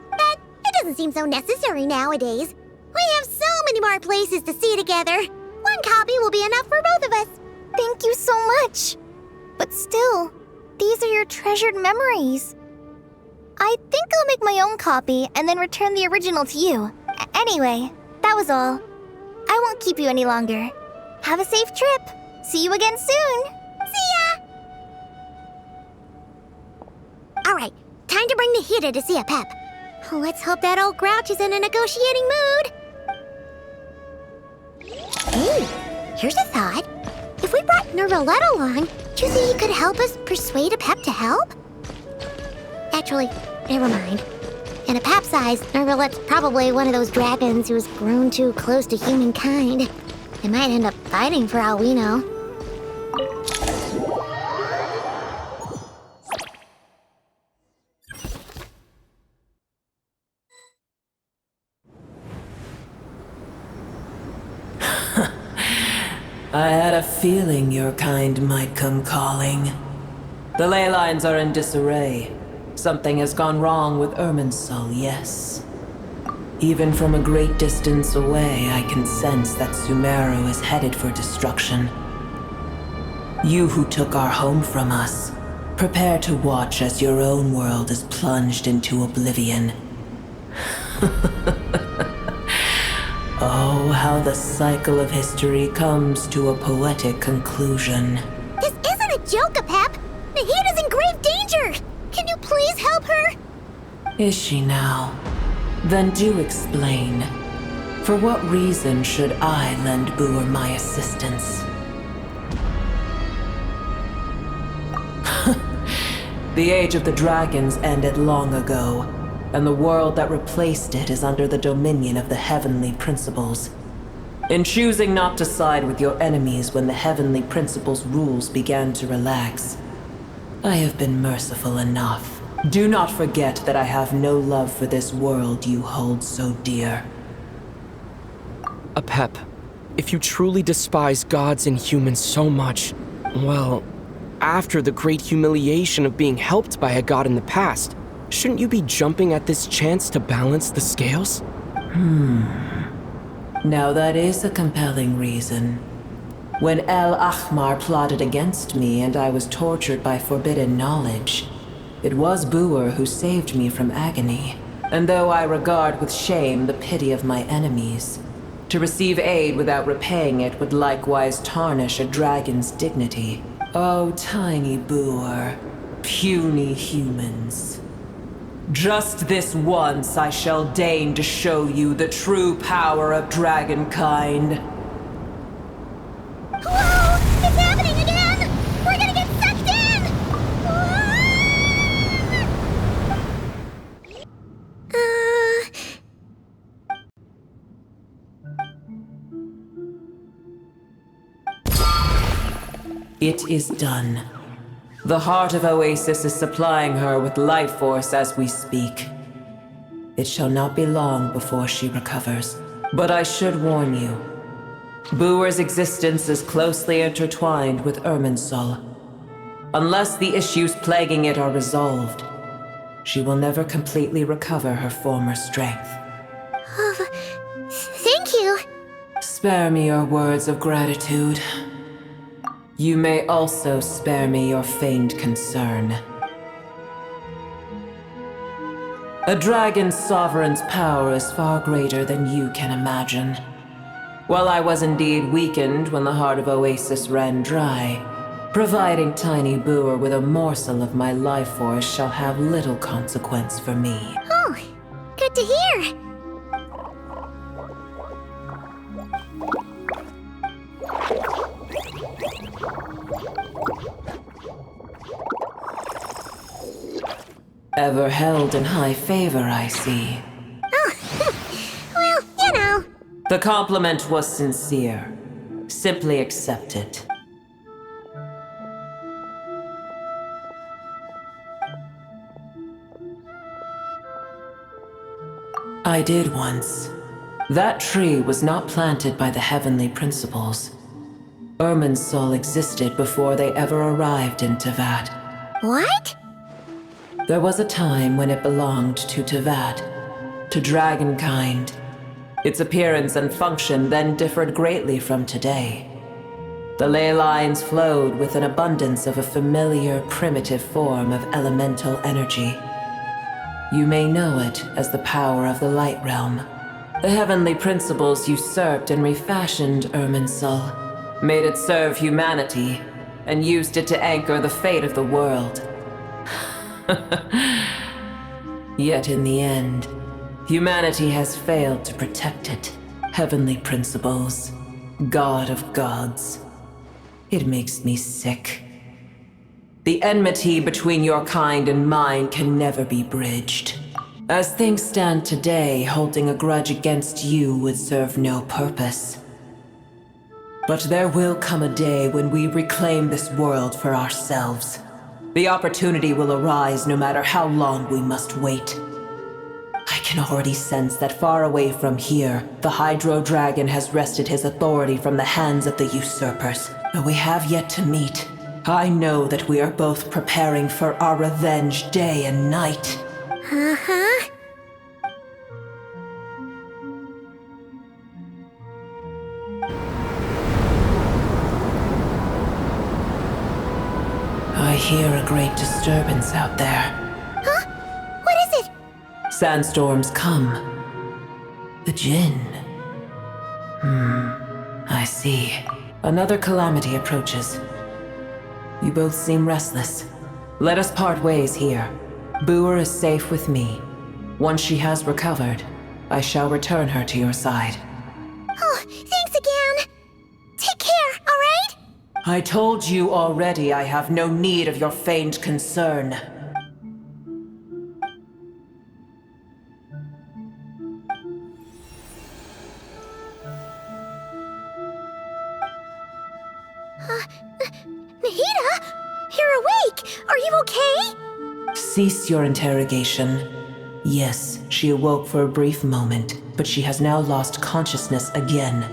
But it doesn't seem so necessary nowadays. We have so many more places to see together. One copy will be enough for both of us.
Thank you so much. But still, these are your treasured memories. I think I'll make my own copy and then return the original to you. Anyway, that was all. I won't keep you any longer. Have a safe trip. See you again soon.
See ya! Alright, time to bring the Hida to see a Pep. Let's hope that old grouch is in a negotiating mood. Hey, here's a thought. If we brought Nervalette along, do you think he could help us persuade a Pep to help? Actually, never mind. In a Pep's eyes, Nervalette's probably one of those dragons who's grown too close to humankind. They might end up fighting for all we know.
I had a feeling your kind might come calling. The ley lines are in disarray. Something has gone wrong with Irminsul, yes. Even from a great distance away, I can sense that Sumeru is headed for destruction. You who took our home from us, prepare to watch as your own world is plunged into oblivion. Oh, how the cycle of history comes to a poetic conclusion.
This isn't a joke, Pep! Nahida's in grave danger! Can you please help her?
Is she now? Then do explain. For what reason should I lend Boor my assistance? The Age of the Dragons ended long ago, and the world that replaced it is under the dominion of the Heavenly Principles. In choosing not to side with your enemies when the Heavenly Principles' rules began to relax, I have been merciful enough. Do not forget that I have no love for this world you hold so dear.
Apep, if you truly despise gods and humans so much, well, after the great humiliation of being helped by a god in the past, shouldn't you be jumping at this chance to balance the scales?
Now that is a compelling reason. When El Ahmar plotted against me and I was tortured by forbidden knowledge, it was Boor who saved me from agony. And though I regard with shame the pity of my enemies, to receive aid without repaying it would likewise tarnish a dragon's dignity. Oh, tiny Boor, puny humans. Just this once I shall deign to show you the true power of dragonkind.
Whoa! It's happening again! We're gonna get sucked in!
It is done. The heart of Oasis is supplying her with life force as we speak. It shall not be long before she recovers. But I should warn you, Boor's existence is closely intertwined with Irminsul. Unless the issues plaguing it are resolved, she will never completely recover her former strength.
Thank you.
Spare me your words of gratitude. You may also spare me your feigned concern. A dragon's sovereign's power is far greater than you can imagine. While I was indeed weakened when the heart of Oasis ran dry, providing Tiny Boor with a morsel of my life force shall have little consequence for me.
Oh, good to hear.
Ever held in high favor, I see.
Oh, well, you know.
The compliment was sincere. Simply accept it. I did once. That tree was not planted by the Heavenly Principles. Irminsul existed before they ever arrived in Tevat.
What?
There was a time when it belonged to Tevat. to dragonkind. Its appearance and function then differed greatly from today. The ley lines flowed with an abundance of a familiar, primitive form of elemental energy. You may know it as the power of the Light Realm. The heavenly principles usurped and refashioned Irminsul, made it serve humanity, and used it to anchor the fate of the world. Yet in the end, humanity has failed to protect it. Heavenly principles, God of gods. It makes me sick. The enmity between your kind and mine can never be bridged. As things stand today, holding a grudge against you would serve no purpose. But there will come a day when we reclaim this world for ourselves. The opportunity will arise no matter how long we must wait. I can already sense that far away from here, the Hydro Dragon has wrested his authority from the hands of the usurpers. But we have yet to meet. I know that we are both preparing for our revenge day and night.
Uh-huh.
I hear a great disturbance out there.
Huh? What is it?
Sandstorms come. The Jinn. I see. Another calamity approaches. You both seem restless. Let us part ways here. Booer is safe with me. Once she has recovered, I shall return her to your side.
Oh, thanks again. Take care, all right?
I told you already I have no need of your feigned concern.
Nahida? You're awake! Are you okay?
Cease your interrogation. Yes, she awoke for a brief moment, but she has now lost consciousness again.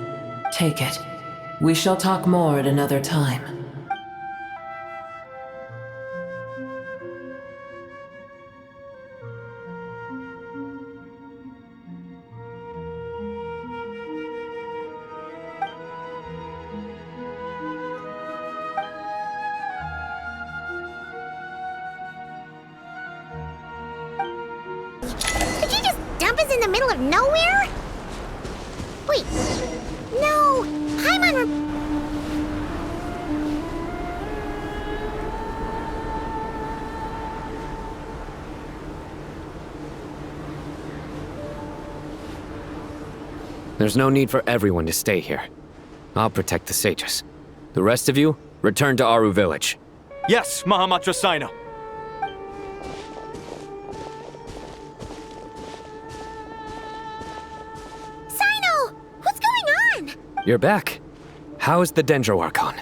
Take it. We shall talk more at another time.
Did you just dump us in the middle of nowhere? Wait. No. Paimon
There's no need for everyone to stay here. I'll protect the sages. The rest of you, return to Aru village.
Yes, Mahamatra Sino.
Sino! What's going on?
You're back. How's the Dendro Archon?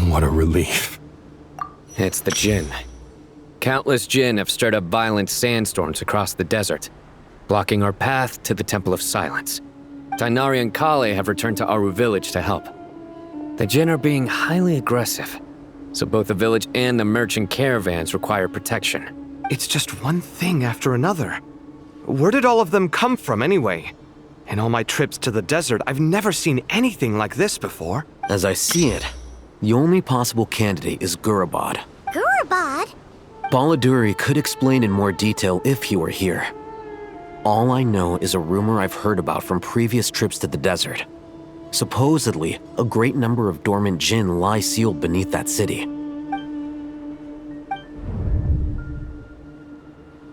What a relief.
It's the Jinn. Countless Jinn have stirred up violent sandstorms across the desert, blocking our path to the Temple of Silence. Tainari and Kale have returned to Aru village to help. The Jinn are being highly aggressive, so both the village and the merchant caravans require protection.
It's just one thing after another. Where did all of them come from anyway? In all my trips to the desert, I've never seen anything like this before.
As I see it, the only possible candidate is Gurabad.
Gurabad?
Baladuri could explain in more detail if he were here. All I know is a rumor I've heard about from previous trips to the desert. Supposedly, a great number of dormant Jinn lie sealed beneath that city.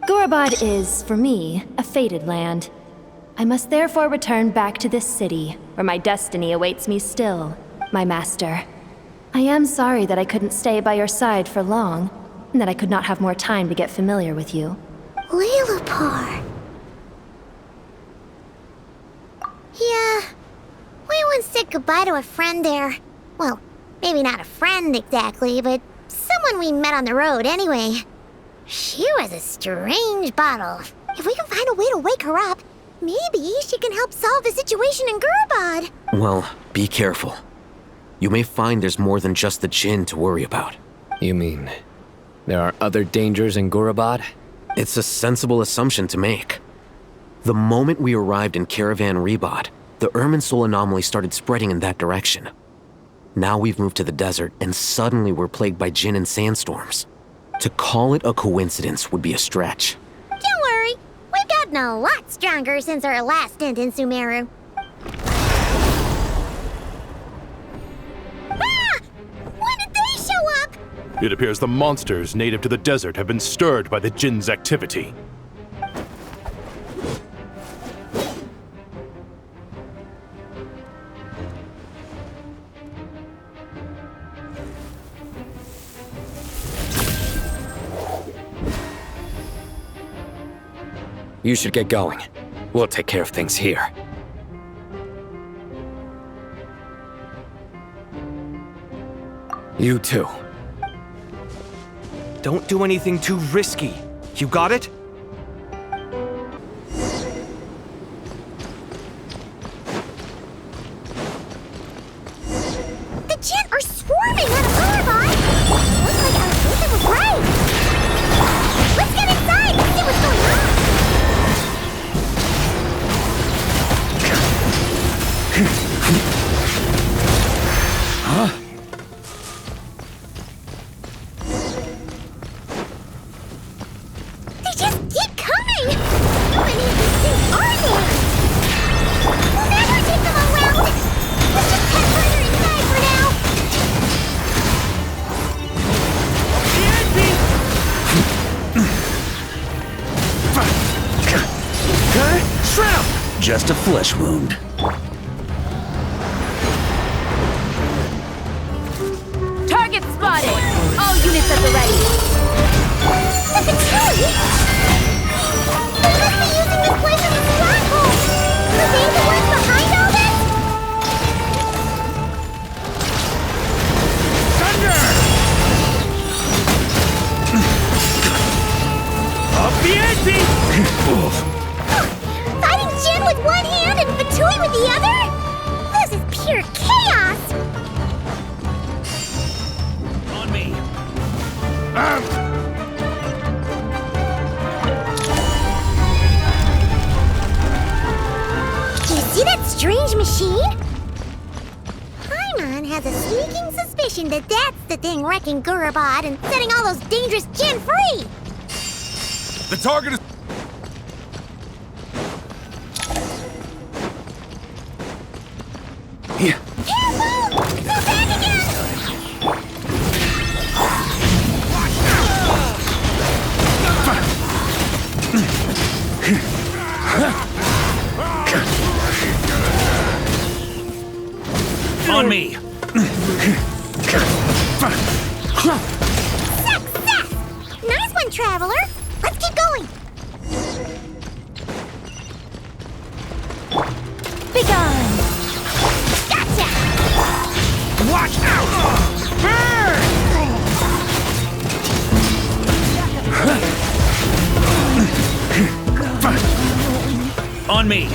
Gurabad is, for me, a fated land. I must therefore return back to this city, where my destiny awaits me still, my master. I am sorry that I couldn't stay by your side for long, and that I could not have more time to get familiar with you.
Lilipar. Yeah, we once said goodbye to a friend there. Well, maybe not a friend exactly, but someone we met on the road anyway. She was a strange bottle. If we can find a way to wake her up, maybe she can help solve the situation in Gurabad.
Well, be careful. You may find there's more than just the Jinn to worry about. You mean, there are other dangers in Gurabad? It's a sensible assumption to make. The moment we arrived in Caravan Rebod, the Irminsul anomaly started spreading in that direction. Now we've moved to the desert, and suddenly we're plagued by Jinn and sandstorms. To call it a coincidence would be a stretch.
Don't worry, we've gotten a lot stronger since our last stint in Sumeru. Ah! When did they show up?
It appears the monsters native to the desert have been stirred by the Jinn's activity.
You should get going. We'll take care of things here. You too.
Don't do anything too risky. You got it?
The Jinn are swarming out of Erebon! Looks like our Luther was right! Let's get inside and see what's going on!
Huh?
They just keep coming! How many of these things are there? We'll never take them all out! Let's just head further inside for now!
Shrimp! Just a flesh wound.
Target spotted! All units at the ready!
The Fatui! They must be using this place as a stronghold! Are they the ones behind all this?
Thunder! Up the ante!
Fighting Jinn with one hand and Fatui with the other? This is pure chaos!
On me.
Do you see that strange machine? Paimon has a sneaking suspicion that that's the thing wrecking Gurabad and setting all those dangerous Jinn free!
The target is...
Careful! They're back again!
On me.
Success! Nice one, Traveler! Let's keep going!
Begone!
Gotcha!
Watch out!
On me.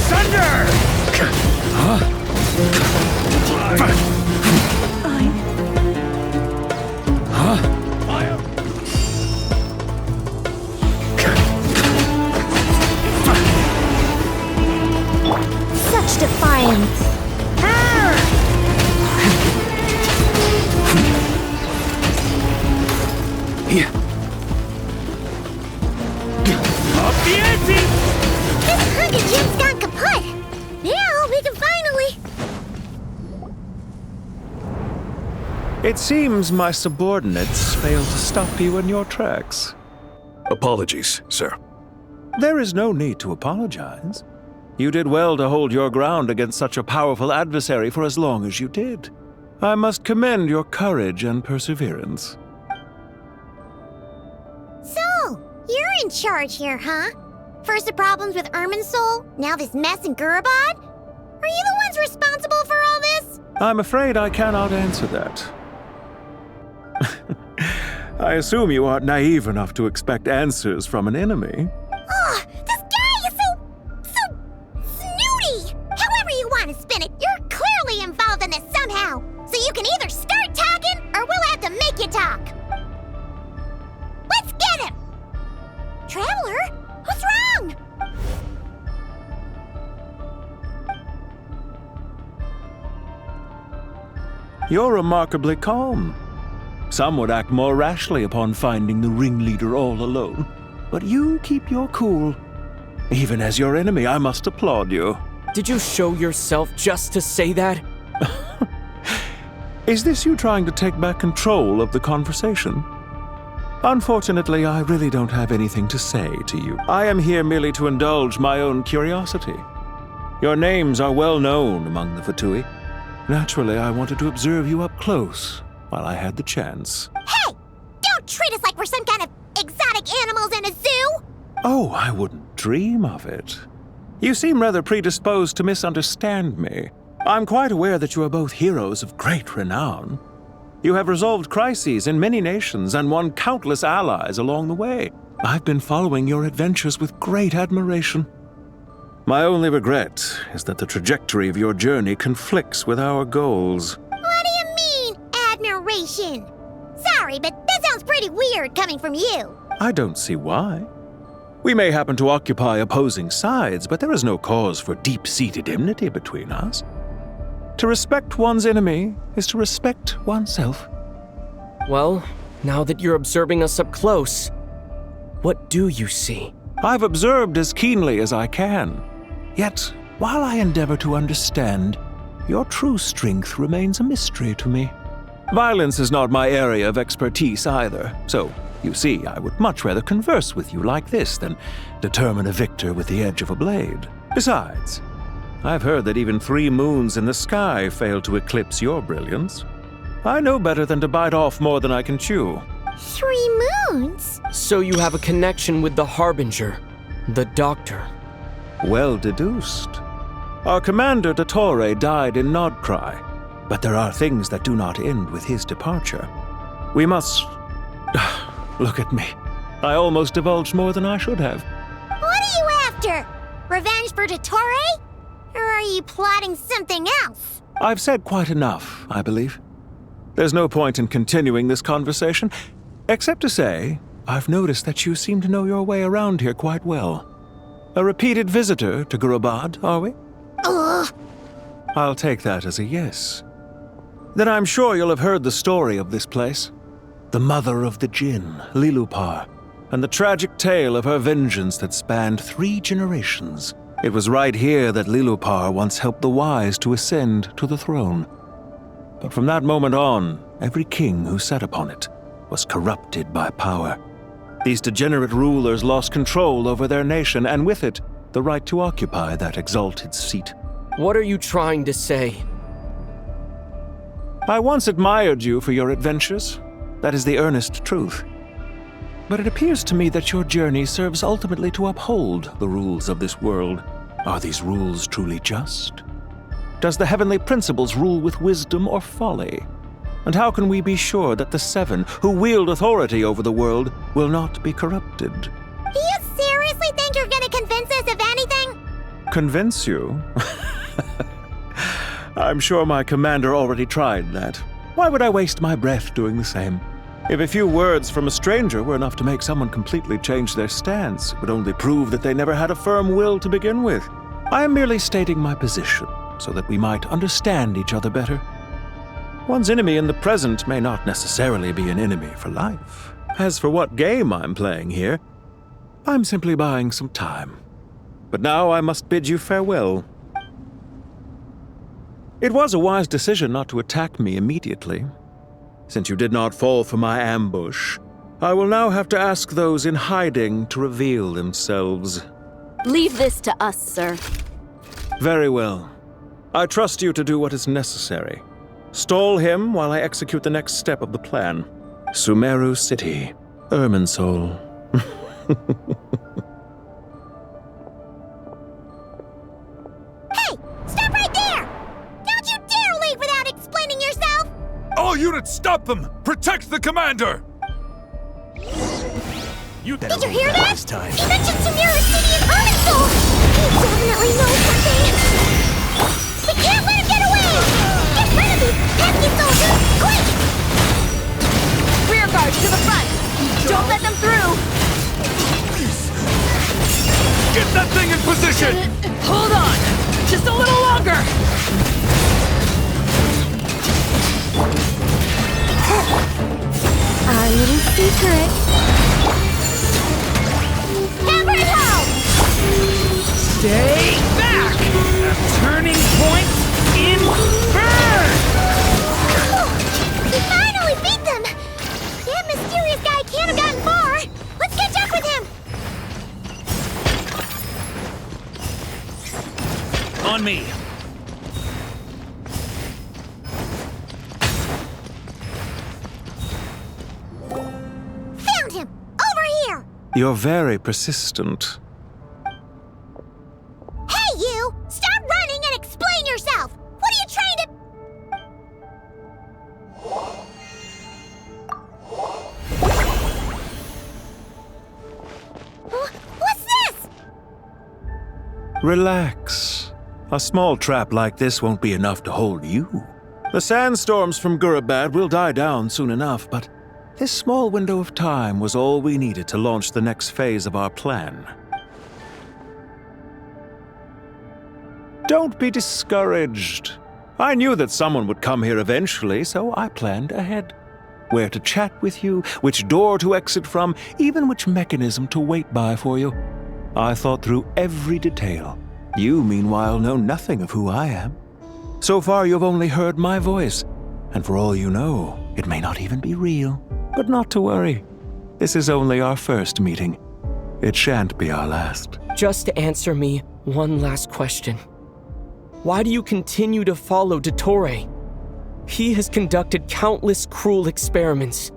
Thunder!
Such defiance!
Up the ante!
This hunted Jinn's gone kaput! Now we can finally...
It seems my subordinates failed to stop you in your tracks.
Apologies, sir.
There is no need to apologize. You did well to hold your ground against such a powerful adversary for as long as you did. I must commend your courage and perseverance.
So, you're in charge here, huh? First the problems with Irminsul, now this mess in Gurabad? Are you the ones responsible for all this?
I'm afraid I cannot answer that. I assume you aren't naive enough to expect answers from an enemy.
Oh, this guy is
You're remarkably calm. Some would act more rashly upon finding the ringleader all alone. But you keep your cool. Even as your enemy, I must applaud you.
Did you show yourself just to say that?
Is this you trying to take back control of the conversation? Unfortunately, I really don't have anything to say to you. I am here merely to indulge my own curiosity. Your names are well known among the Fatui. Naturally, I wanted to observe you up close while I had the chance.
Hey! Don't treat us like we're some kind of exotic animals in a zoo!
Oh, I wouldn't dream of it. You seem rather predisposed to misunderstand me. I'm quite aware that you are both heroes of great renown. You have resolved crises in many nations and won countless allies along the way. I've been following your adventures with great admiration. My only regret is that the trajectory of your journey conflicts with our goals.
What do you mean, admiration? Sorry, but that sounds pretty weird coming from you.
I don't see why. We may happen to occupy opposing sides, but there is no cause for deep-seated enmity between us. To respect one's enemy is to respect oneself.
Well, now that you're observing us up close, what do you see?
I've observed as keenly as I can. Yet, while I endeavor to understand, your true strength remains a mystery to me. Violence is not my area of expertise either, so, you see, I would much rather converse with you like this than determine a victor with the edge of a blade. Besides, I've heard that even 3 moons in the sky fail to eclipse your brilliance. I know better than to bite off more than I can chew.
3 moons?
So you have a connection with the Harbinger, the Doctor.
Well deduced. Our commander, Dottore, died in Nodcry, but there are things that do not end with his departure. We must... Look at me. I almost divulged more than I should have.
What are you after? Revenge for Dottore? Or are you plotting something else?
I've said quite enough, I believe. There's no point in continuing this conversation, except to say, I've noticed that you seem to know your way around here quite well. A repeated visitor to Gurubad, are we?
Ugh.
I'll take that as a yes. Then I'm sure you'll have heard the story of this place. The mother of the Jinn, Lilupar, and the tragic tale of her vengeance that spanned 3 generations. It was right here that Lilupar once helped the wise to ascend to the throne. But from that moment on, every king who sat upon it was corrupted by power. These degenerate rulers lost control over their nation, and with it, the right to occupy that exalted seat.
What are you trying to say?
I once admired you for your adventures. That is the earnest truth. But it appears to me that your journey serves ultimately to uphold the rules of this world. Are these rules truly just? Does the heavenly principles rule with wisdom or folly? And how can we be sure that the 7 who wield authority over the world will not be corrupted?
Do you seriously think you're gonna convince us of anything?
Convince you? I'm sure my commander already tried that. Why would I waste my breath doing the same? If a few words from a stranger were enough to make someone completely change their stance, it would only prove that they never had a firm will to begin with. I am merely stating my position, so that we might understand each other better. One's enemy in the present may not necessarily be an enemy for life. As for what game I'm playing here, I'm simply buying some time. But now I must bid you farewell. It was a wise decision not to attack me immediately. Since you did not fall for my ambush, I will now have to ask those in hiding to reveal themselves.
Leave this to us, sir.
Very well. I trust you to do what is necessary. Stall him while I execute the next step of the plan. Sumeru City, Irminsul.
Hey! Stop right there! Don't you dare leave without explaining yourself!
All units, stop them! Protect the commander!
Did you hear that? He mentioned Sumeru City and Irminsul! He definitely knows something! We can't let him get away! Get rid of these pesky soldiers, quick!
Rear guard to the front! Don't let them through!
Get that thing in position!
Hold on! Just a little longer! see turret.
Hammer it home!
Stay back! A turning point in burn!
We finally beat them! That mysterious guy can't have gotten far! Let's catch up with him!
On me.
Found him! Over here!
You're very persistent.
Hey, you! Stop running and explain yourself! What are you trying to... What's this?
Relax. A small trap like this won't be enough to hold you. The sandstorms from Gurabad will die down soon enough, but this small window of time was all we needed to launch the next phase of our plan. Don't be discouraged. I knew that someone would come here eventually, so I planned ahead. Where to chat with you, which door to exit from, even which mechanism to wait by for you. I thought through every detail. You, meanwhile, know nothing of who I am. So far, you've only heard my voice, and for all you know, it may not even be real. But not to worry. This is only our first meeting. It shan't be our last.
Just answer me one last question. Why do you continue to follow Dottore? He has conducted countless cruel experiments,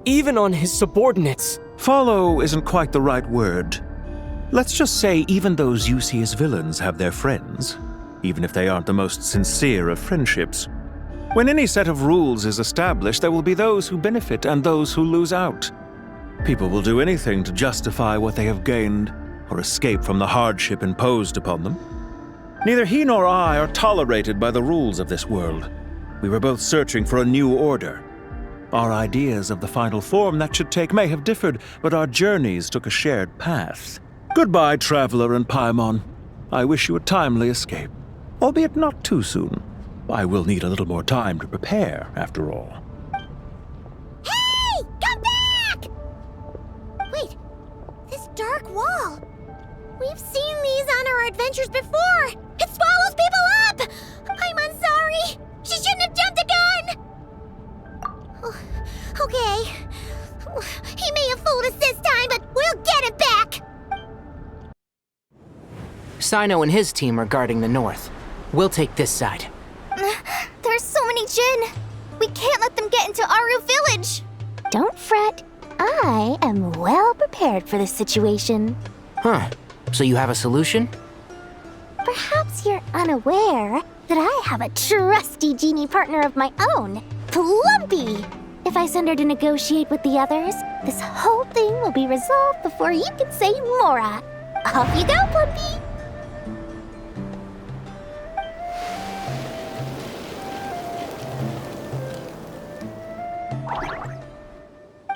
even on his subordinates.
Follow isn't quite the right word. Let's just say even those you see as villains have their friends, even if they aren't the most sincere of friendships. When any set of rules is established, there will be those who benefit and those who lose out. People will do anything to justify what they have gained or escape from the hardship imposed upon them. Neither he nor I are tolerated by the rules of this world. We were both searching for a new order. Our ideas of the final form that should take may have differed, but our journeys took a shared path. Goodbye, Traveler and Paimon. I wish you a timely escape, albeit not too soon. I will need a little more time to prepare, after all.
Hey! Come back! Wait, this dark wall. We've seen these on our adventures before. It swallows people up! I'm sorry. She shouldn't have jumped the gun! Oh, okay. He may have fooled us this time, but we'll get him back!
Sino and his team are guarding the north. We'll take this side.
There's so many Jinn. We can't let them get into Aru Village.
Don't fret. I am well prepared for this situation.
Huh. So you have a solution?
Perhaps you're unaware that I have a trusty genie partner of my own, Plumpy. If I send her to negotiate with the others, this whole thing will be resolved before you can say Mora. Off you go, Plumpy.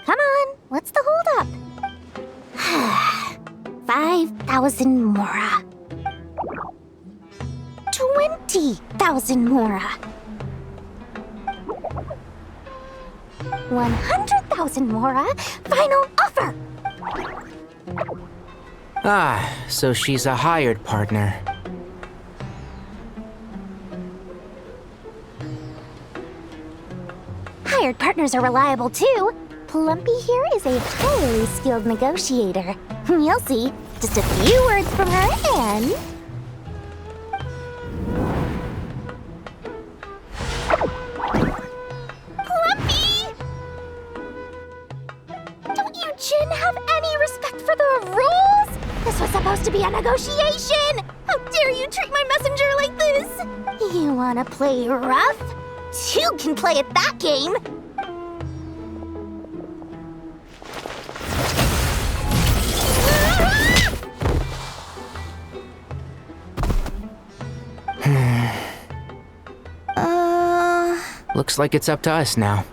Come on, what's the holdup? 5,000 Mora. 20,000 Mora. 100,000 Mora. Final offer.
Ah, so she's a hired partner.
Hired partners are reliable too. Plumpy here is a highly skilled negotiator. You'll see. Just a few words from her and... Plumpy! Don't you Jinn have any respect for the rules? This was supposed to be a negotiation! How dare you treat my messenger like this? You wanna play rough? Two can play at that game!
Looks like it's up to us now.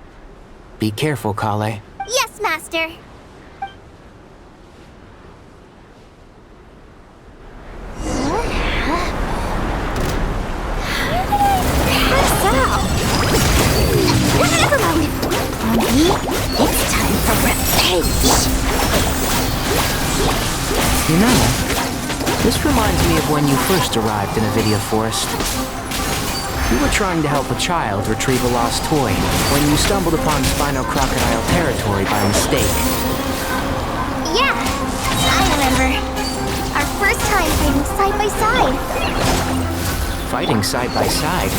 Be careful, Kale.
Yes, Master.
Never mind. Plumpy, it's time for revenge.
You know, this reminds me of when you first arrived in Avidia Forest. You were trying to help a child retrieve a lost toy when you stumbled upon Spino Crocodile territory by mistake.
Yeah, I remember. Our first time fighting side by side.
Fighting side by side?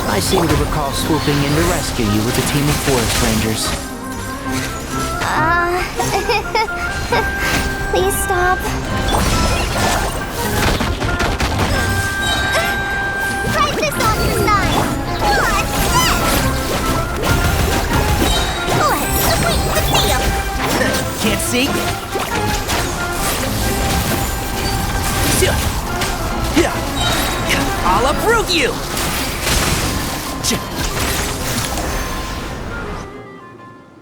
I seem to recall swooping in to rescue you with a team of forest rangers.
Please stop. Try this on your side. What's this? Let's see him.
Can't see? I'll uproot you!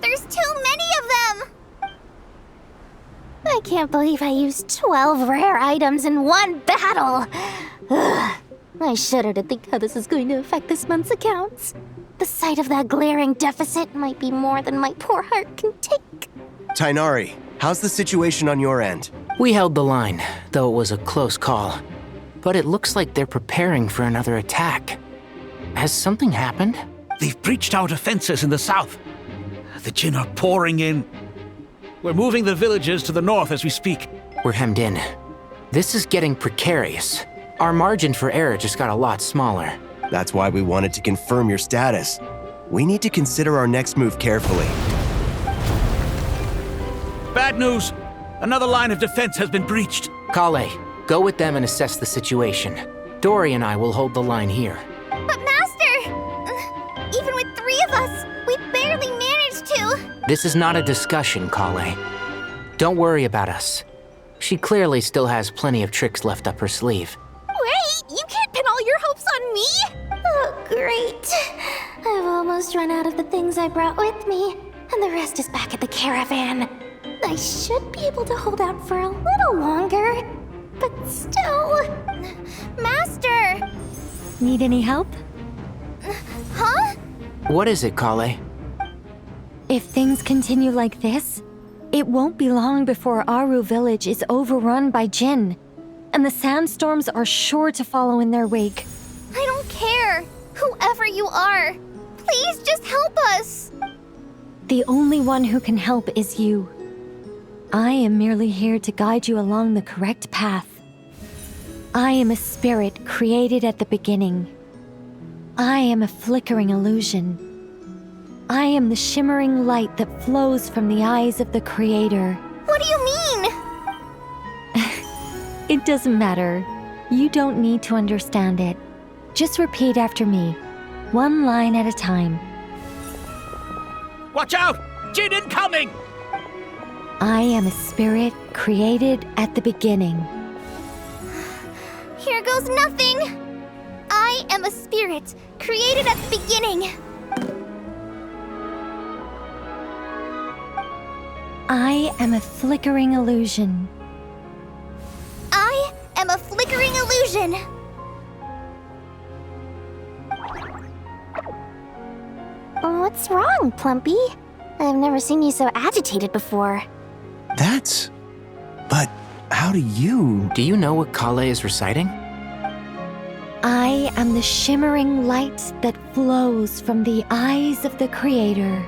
There's too many of them! I can't believe I used 12 rare items in one battle! Ugh. I shudder to think how this is going to affect this month's accounts. The sight of that glaring deficit might be more than my poor heart can take.
Tainari, how's the situation on your end?
We held the line, though it was a close call. But it looks like they're preparing for another attack. Has something happened?
They've breached our defenses in the south. The Jinn are pouring in. We're moving the villages to the north as we speak.
We're hemmed in. This is getting precarious. Our margin for error just got a lot smaller.
That's why we wanted to confirm your status. We need to consider our next move carefully.
Bad news! Another line of defense has been breached.
Kale, go with them and assess the situation. Dory and I will hold the line here.
But Master! Even with 3 of us, we barely managed to.
This is not a discussion, Kale. Don't worry about us. She clearly still has plenty of tricks left up her sleeve.
Wait, you can't pin all your hopes on me? Oh, great. I've almost run out of the things I brought with me, and the rest is back at the caravan. I should be able to hold out for a little longer, but still... Master!
Need any help?
Huh?
What is it, Kale?
If things continue like this, it won't be long before Aru village is overrun by Jinn, and the sandstorms are sure to follow in their wake.
I don't care, whoever you are. Please just help us.
The only one who can help is you. I am merely here to guide you along the correct path. I am a spirit created at the beginning. I am a flickering illusion. I am the shimmering light that flows from the eyes of the Creator.
What do you mean?
It doesn't matter. You don't need to understand it. Just repeat after me, one line at a time.
Watch out! Jinn incoming!
I am a spirit created at the beginning.
Here goes nothing. I am a spirit created at the beginning.
I am a flickering illusion.
I am a flickering illusion. What's wrong, Plumpy? I've never seen you so agitated before.
But how do you...
Do you know what Kale is reciting?
I am the shimmering light that flows from the eyes of the Creator.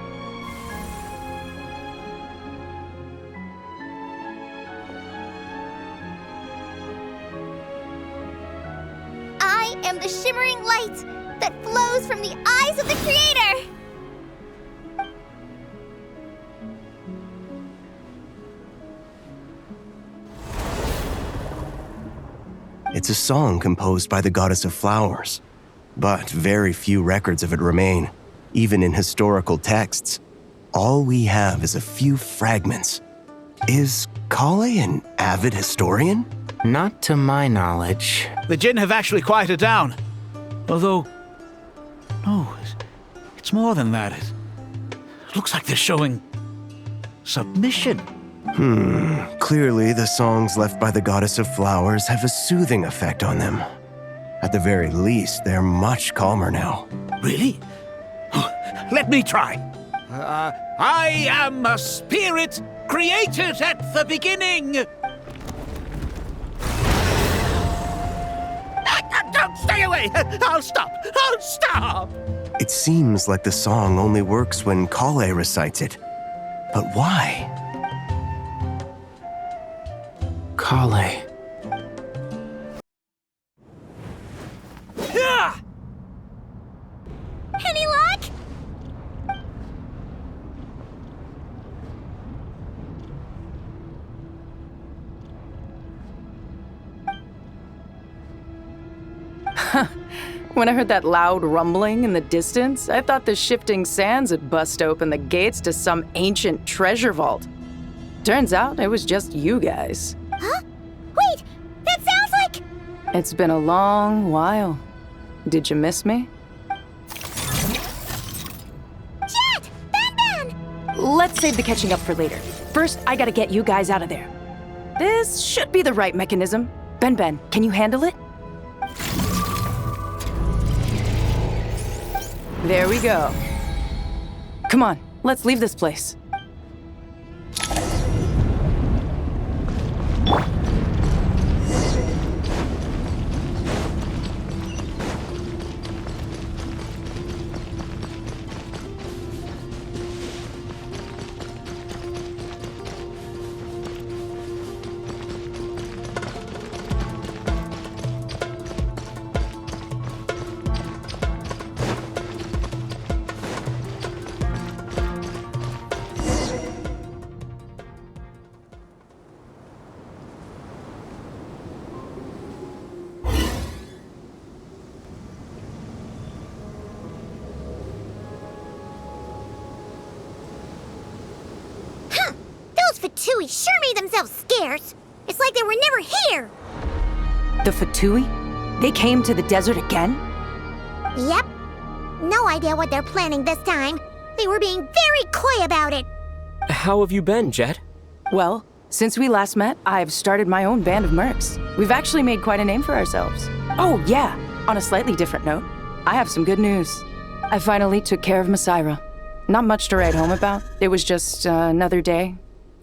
I am the shimmering light that flows from the eyes of the Creator!
It's a song composed by the goddess of flowers, but very few records of it remain, even in historical texts. All we have is a few fragments. Is Kale an avid historian?
Not to my knowledge.
The Jinn have actually quieted down. Although... no, it's more than that. It looks like they're showing... submission.
Clearly the songs left by the goddess of flowers have a soothing effect on them. At the very least, they're much calmer now.
Really? Let me try. I am a spirit created at the beginning. way! I'll stop! I'll stop!
It seems like the song only works when Kale recites it. But why?
Kale.
Any luck?
When I heard that loud rumbling in the distance, I thought the shifting sands had bust open the gates to some ancient treasure vault. Turns out it was just you guys.
Huh? Wait, that sounds like...
It's been a long while. Did you miss me?
Jet! Ben!
Let's save the catching up for later. First, I gotta get you guys out of there. This should be the right mechanism. Ben, can you handle it? There we go. Come on, let's leave this place.
Fatui sure made themselves scarce. It's like they were never here.
The Fatui? They came to the desert again?
Yep. No idea what they're planning this time. They were being very coy about it.
How have you been, Jet?
Well, since we last met, I've started my own band of mercs. We've actually made quite a name for ourselves. Oh, yeah. On a slightly different note, I have some good news. I finally took care of Masaira. Not much to write home about. It was just another day.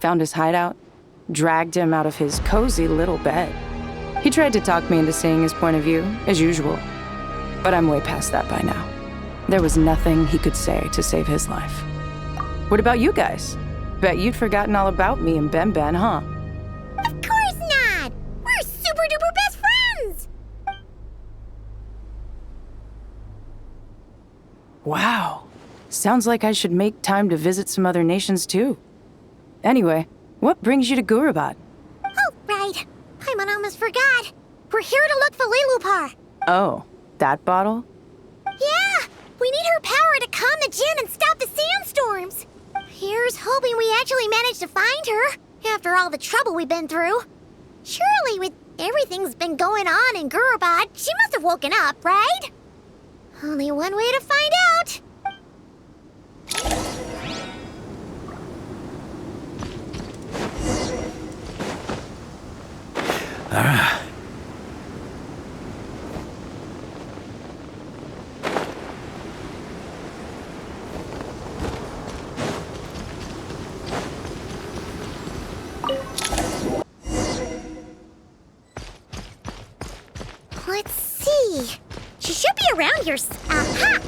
Found his hideout, dragged him out of his cozy little bed. He tried to talk me into seeing his point of view, as usual. But I'm way past that by now. There was nothing he could say to save his life. What about you guys? Bet you'd forgotten all about me and Ben, huh?
Of course not! We're super duper best friends!
Wow. Sounds like I should make time to visit some other nations too. Anyway, what brings you to Gurabad?
Oh, right. I almost forgot. We're here to look for Lilupar.
Oh, that bottle?
Yeah! We need her power to calm the Jinn and stop the sandstorms. Here's hoping we actually manage to find her, after all the trouble we've been through. Surely, with everything's been going on in Gurabad, she must have woken up, right? Only one way to find out. Let's see. She should be around here. Aha!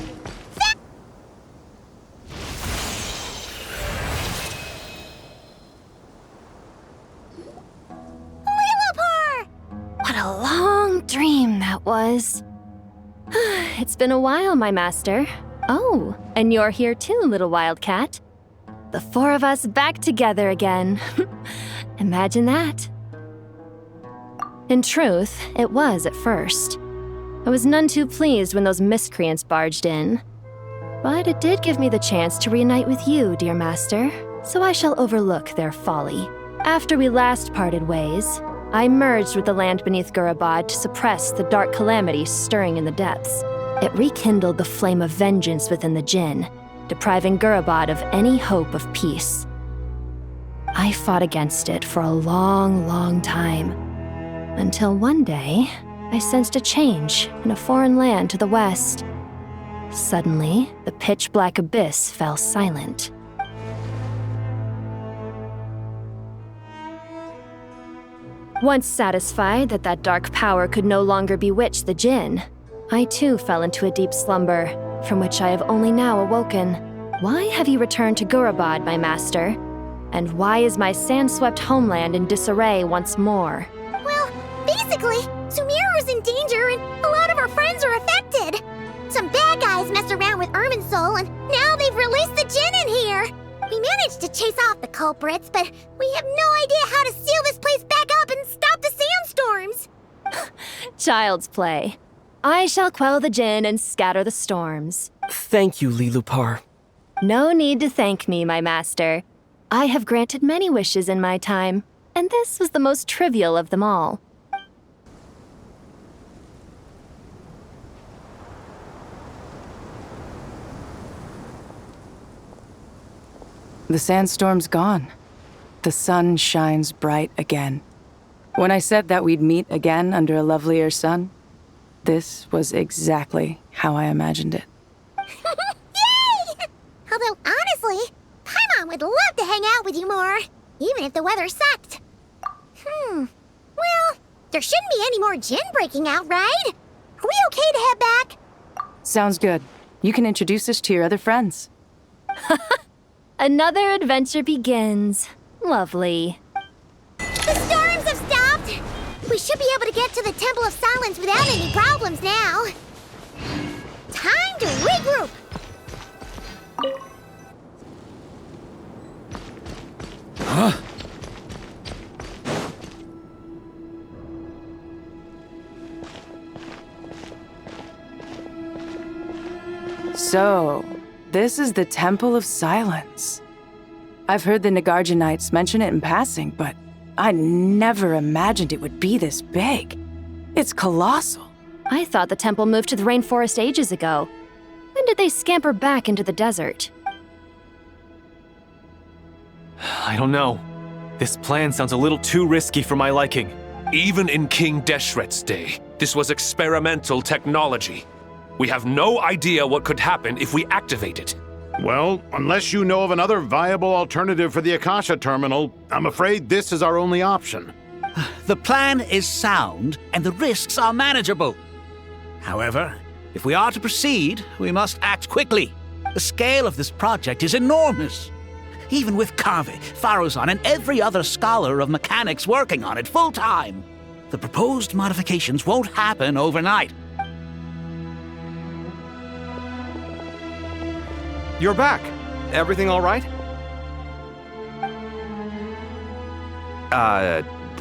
What a long dream that was. It's been a while, my master. Oh, and you're here too, little wildcat. The four of us back together again. Imagine that. In truth, it was at first. I was none too pleased when those miscreants barged in. But it did give me the chance to reunite with you, dear master, so I shall overlook their folly. After we last parted ways, I merged with the land beneath Gurabad to suppress the dark calamity stirring in the depths. It rekindled the flame of vengeance within the Jinn, depriving Gurabad of any hope of peace. I fought against it for a long time, until one day, I sensed a change in a foreign land to the west. Suddenly, the pitch-black abyss fell silent. Once satisfied that dark power could no longer bewitch the Jinn, I too fell into a deep slumber, from which I have only now awoken. Why have you returned to Gurabad, my master? And why is my sand-swept homeland in disarray once more?
Well, basically, Sumeru's in danger and a lot of our friends are affected. Some bad guys messed around with Irminsul and now they've released the djinn in here. We managed to chase off the culprits, but we have no idea how to seal this place back up and stop the sandstorms.
Child's play. I shall quell the djinn and scatter the storms.
Thank you, Lilupar.
No need to thank me, my master. I have granted many wishes in my time, and this was the most trivial of them all.
The sandstorm's gone. The sun shines bright again. When I said that we'd meet again under a lovelier sun, this was exactly how I imagined it.
Yay! Although, honestly, Paimon would love to hang out with you more, even if the weather sucked. Well, there shouldn't be any more djinn breaking out, right? Are we okay to head back?
Sounds good. You can introduce us to your other friends.
Another adventure begins. Lovely.
The storms have stopped! We should be able to get to the Temple of Silence without any problems now. Time to regroup!
Huh?
So, this is the Temple of Silence. I've heard the Nagarjanites mention it in passing, but I never imagined it would be this big. It's colossal.
I thought the temple moved to the rainforest ages ago. When did they scamper back into the desert?
I don't know. This plan sounds a little too risky for my liking.
Even in King Deshret's day, this was experimental technology. We have no idea what could happen if we activate it.
Well, unless you know of another viable alternative for the Akasha terminal, I'm afraid this is our only option.
The plan is sound, and the risks are manageable. However, if we are to proceed, we must act quickly. The scale of this project is enormous. Even with Kaveh, Faruzan, and every other scholar of mechanics working on it full-time, the proposed modifications won't happen overnight.
You're back. Everything all right?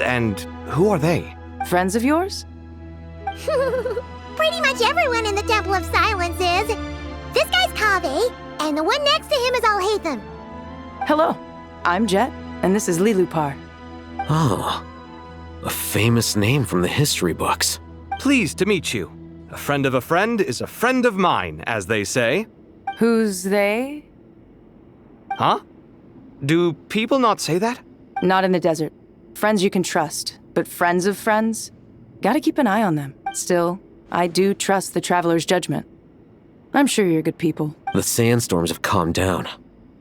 And who are they?
Friends of yours?
Pretty much everyone in the Temple of Silence is. This guy's Kaveh, and the one next to him is Alhaitham.
Hello, I'm Jet, and this is Lilupar.
Oh, a famous name from the history books.
Pleased to meet you. A friend of a friend is a friend of mine, as they say.
Who's they?
Huh? Do people not say that?
Not in the desert. Friends you can trust, but friends of friends? Gotta keep an eye on them. Still, I do trust the Traveler's judgment. I'm sure you're good people.
The sandstorms have calmed down.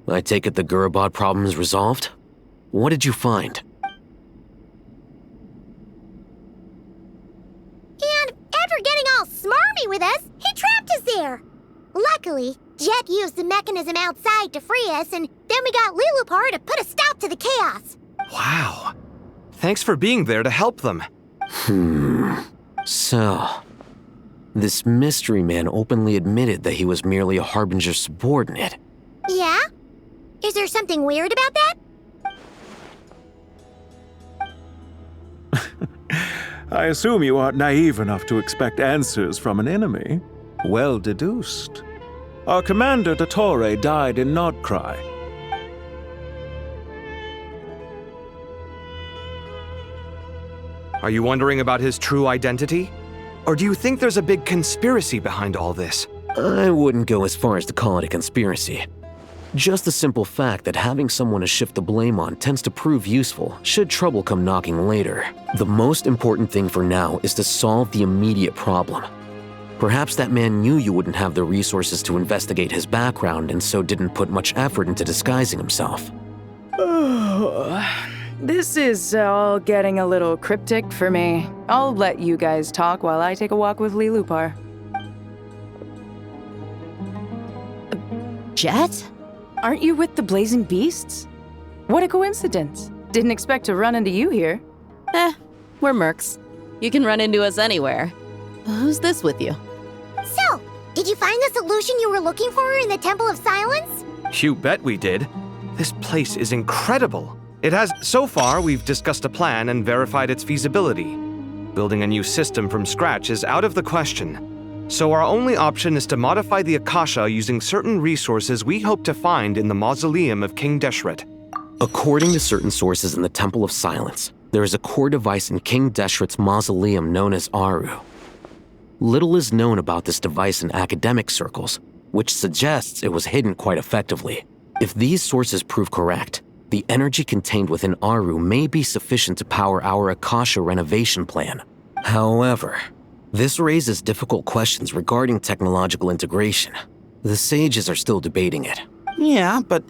I take it the Gurabad problem is resolved? What did you find?
And after getting all smarmy with us, he trapped us there. Luckily, Jet used the mechanism outside to free us, and then we got Lilupar to put a stop to the chaos.
Wow. Thanks for being there to help them.
So, this mystery man openly admitted that he was merely a Harbinger subordinate.
Yeah? Is there something weird about that?
I assume you aren't naive enough to expect answers from an enemy. Well deduced. Our commander, Dottore, died in Nordcry.
Are you wondering about his true identity? Or do you think there's a big conspiracy behind all this?
I wouldn't go as far as to call it a conspiracy. Just the simple fact that having someone to shift the blame on tends to prove useful should trouble come knocking later. The most important thing for now is to solve the immediate problem. Perhaps that man knew you wouldn't have the resources to investigate his background and so didn't put much effort into disguising himself.
This is all getting a little cryptic for me. I'll let you guys talk while I take a walk with Lilupar.
jet?
Aren't you with the Blazing Beasts? What a coincidence. Didn't expect to run into you here.
We're mercs. You can run into us anywhere. Who's this with you?
So, did you find the solution you were looking for in the Temple of Silence?
You bet we did. This place is incredible. So far, we've discussed a plan and verified its feasibility. Building a new system from scratch is out of the question. So our only option is to modify the Akasha using certain resources we hope to find in the mausoleum of King Deshret.
According to certain sources in the Temple of Silence, there is a core device in King Deshret's mausoleum known as Aru. Little is known about this device in academic circles, which suggests it was hidden quite effectively. If these sources prove correct, the energy contained within Aru may be sufficient to power our Akasha renovation plan. However, this raises difficult questions regarding technological integration. The sages are still debating it.
Yeah, but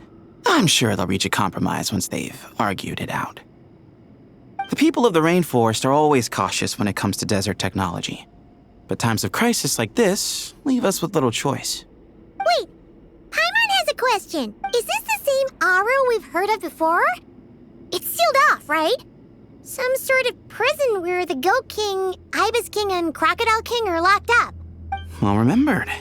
I'm sure they'll reach a compromise once they've argued it out. The people of the rainforest are always cautious when it comes to desert technology. But times of crisis like this leave us with little choice.
Wait, Paimon has a question. Is this the same Aru we've heard of before? It's sealed off, right? Some sort of prison where the Goat King, Ibis King, and Crocodile King are locked up.
Well remembered.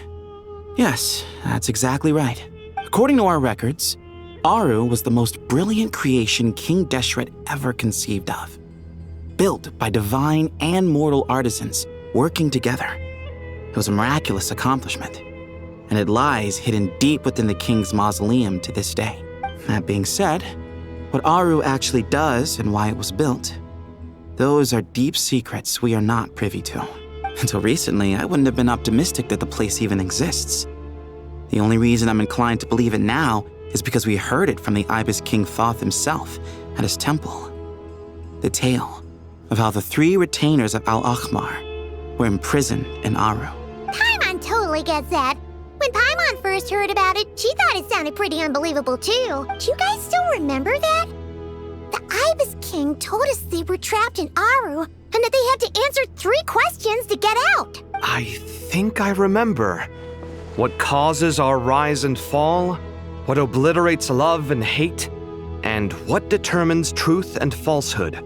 Yes, that's exactly right. According to our records, Aru was the most brilliant creation King Deshret ever conceived of. Built by divine and mortal artisans working together. It was a miraculous accomplishment, and it lies hidden deep within the king's mausoleum to this day. That being said, what Aru actually does and why it was built, those are deep secrets we are not privy to. Until recently, I wouldn't have been optimistic that the place even exists. The only reason I'm inclined to believe it now is because we heard it from the Ibis King Thoth himself at his temple. The tale of how the 3 retainers of Al-Akhmar were imprisoned in Aru.
Paimon totally gets that. When Paimon first heard about it, she thought it sounded pretty unbelievable too. Do you guys still remember that? The Ibis King told us they were trapped in Aru and that they had to answer 3 questions to get out.
I think I remember. What causes our rise and fall? What obliterates love and hate? And what determines truth and falsehood?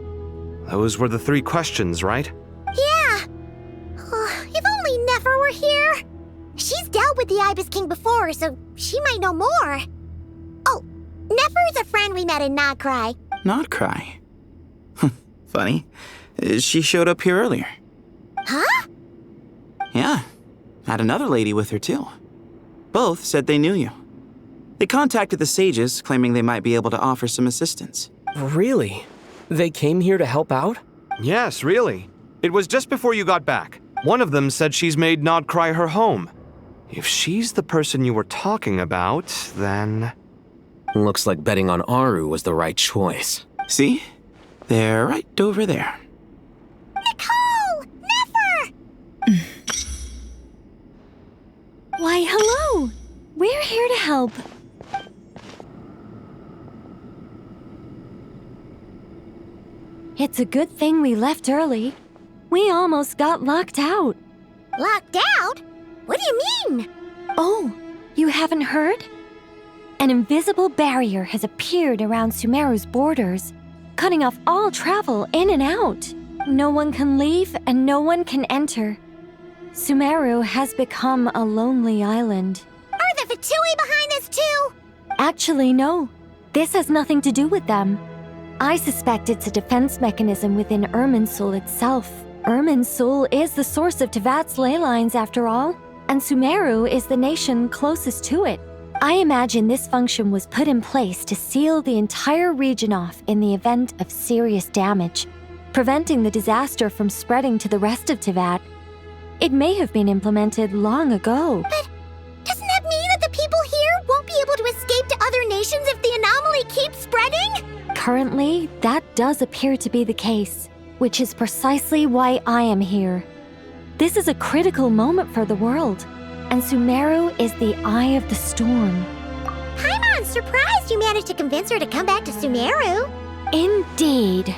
Those were the 3 questions, right?
Yeah. If only Nefer were here. She's dealt with the Ibis King before, so she might know more. Oh, Nefer's a friend we met in Notcry.
Notcry? Funny. She showed up here earlier.
Huh?
Yeah. Had another lady with her too. Both said they knew you. They contacted the sages, claiming they might be able to offer some assistance.
Really? They came here to help out?
Yes, really. It was just before you got back. One of them said she's made Notcry her home. If she's the person you were talking about, then...
Looks like betting on Aru was the right choice.
See? They're right over there.
Nicole! Nefer!
Why, hello! We're here to help. It's a good thing we left early. We almost got locked out.
Locked out? What do you mean?
Oh, you haven't heard? An invisible barrier has appeared around Sumeru's borders, cutting off all travel in and out. No one can leave and no one can enter. Sumeru has become a lonely island.
Are the Fatui behind this too?
Actually, no. This has nothing to do with them. I suspect it's a defense mechanism within Irminsul itself. Irminsul is the source of Tevat's ley lines, after all, and Sumeru is the nation closest to it. I imagine this function was put in place to seal the entire region off in the event of serious damage, preventing the disaster from spreading to the rest of Tevat. It may have been implemented long ago.
But doesn't that mean that the people here won't be able to escape to other nations if the anomaly keeps spreading?
Currently, that does appear to be the case, which is precisely why I am here. This is a critical moment for the world, and Sumeru is the eye of the storm.
Paimon's surprised you managed to convince her to come back to Sumeru.
Indeed.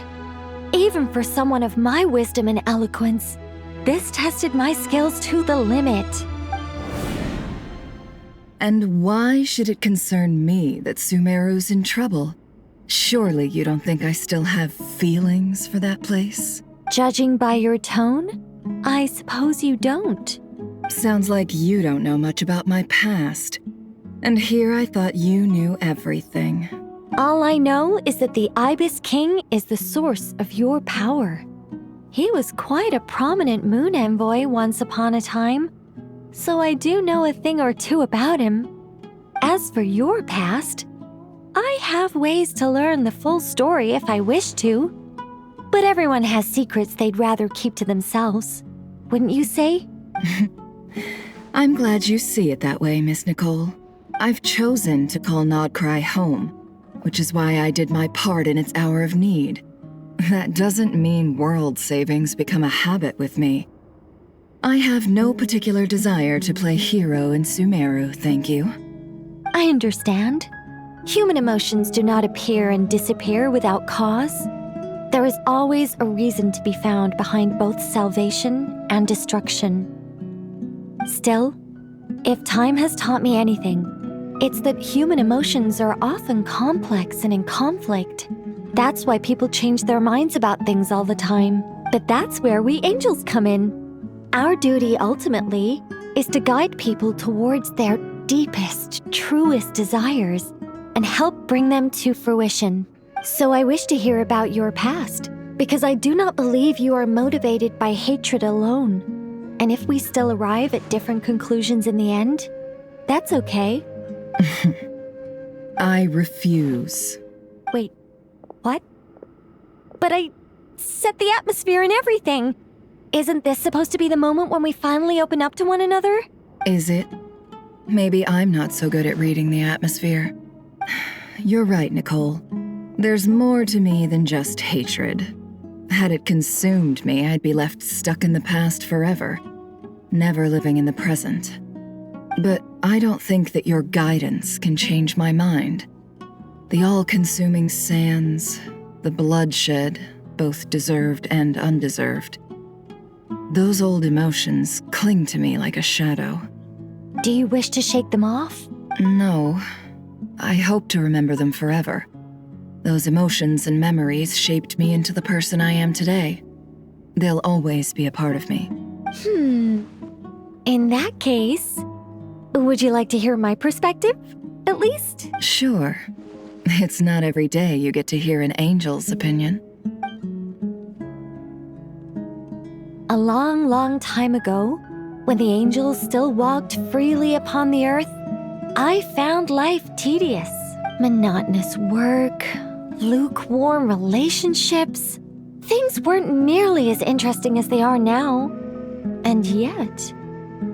Even for someone of my wisdom and eloquence, this tested my skills to the limit.
And why should it concern me that Sumeru's in trouble? Surely you don't think I still have feelings for that place?
Judging by your tone, I suppose you don't.
Sounds like you don't know much about my past. And here I thought you knew everything.
All I know is that the Ibis King is the source of your power. He was quite a prominent moon envoy once upon a time, so I do know a thing or two about him. As for your past, I have ways to learn the full story if I wish to. But everyone has secrets they'd rather keep to themselves, wouldn't you say?
I'm glad you see it that way, Miss Nicole. I've chosen to call Nodcry home, which is why I did my part in its hour of need. That doesn't mean world savings become a habit with me. I have no particular desire to play hero in Sumeru, thank you.
I understand. Human emotions do not appear and disappear without cause. There is always a reason to be found behind both salvation and destruction. Still, if time has taught me anything, it's that human emotions are often complex and in conflict. That's why people change their minds about things all the time. But that's where we angels come in. Our duty ultimately is to guide people towards their deepest, truest desires and help bring them to fruition. So I wish to hear about your past, because I do not believe you are motivated by hatred alone. And if we still arrive at different conclusions in the end, that's okay.
I refuse.
Wait, what? But I set the atmosphere and everything. Isn't this supposed to be the moment when we finally open up to one another?
Is it? Maybe I'm not so good at reading the atmosphere. You're right, Nicole. There's more to me than just hatred. Had it consumed me, I'd be left stuck in the past forever, never living in the present. But I don't think that your guidance can change my mind. The all-consuming sands, the bloodshed, both deserved and undeserved. Those old emotions cling to me like a shadow.
Do you wish to shake them off?
No. I hope to remember them forever. Those emotions and memories shaped me into the person I am today. They'll always be a part of me.
In that case, would you like to hear my perspective, at least?
Sure. It's not every day you get to hear an angel's opinion.
A long, long time ago, when the angels still walked freely upon the earth, I found life tedious. Monotonous work, lukewarm relationships. Things weren't nearly as interesting as they are now. And yet,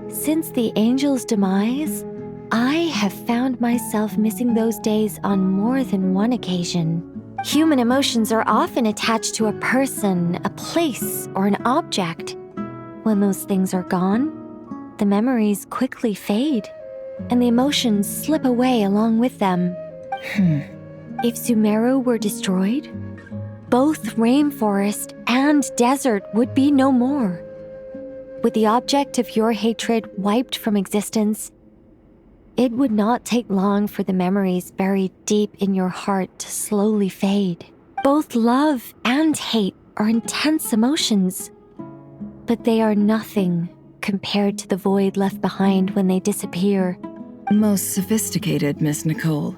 since the angel's demise, I have found myself missing those days on more than one occasion. Human emotions are often attached to a person, a place, or an object. When those things are gone, the memories quickly fade, and the emotions slip away along with them. If Sumeru were destroyed, both rainforest and desert would be no more. With the object of your hatred wiped from existence, it would not take long for the memories buried deep in your heart to slowly fade. Both love and hate are intense emotions, but they are nothing compared to the void left behind when they disappear.
Most sophisticated, Miss Nicole.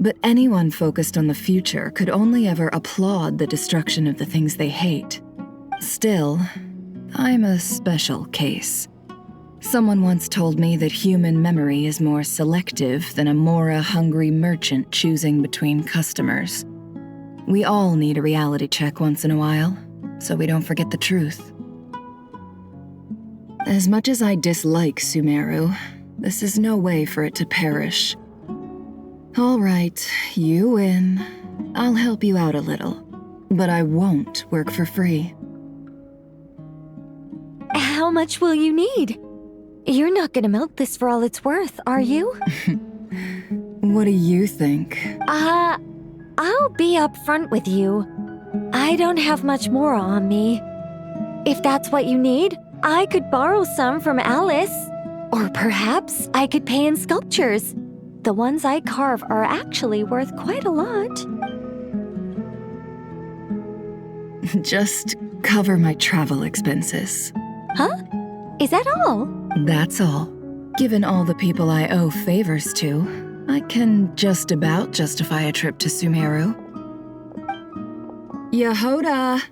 But anyone focused on the future could only ever applaud the destruction of the things they hate. Still, I'm a special case. Someone once told me that human memory is more selective than a Mora-hungry merchant choosing between customers. We all need a reality check once in a while, so we don't forget the truth. As much as I dislike Sumeru, this is no way for it to perish. All right, you win. I'll help you out a little, but I won't work for free.
How much will you need? You're not gonna milk this for all it's worth, are you?
What do you think?
I'll be upfront with you. I don't have much more on me. If that's what you need, I could borrow some from Alice.
Or perhaps I could pay in sculptures. The ones I carve are actually worth quite a lot.
Just cover my travel expenses.
Huh? Is that all?
That's all. Given all the people I owe favors to, I can just about justify a trip to Sumeru. Yehoda!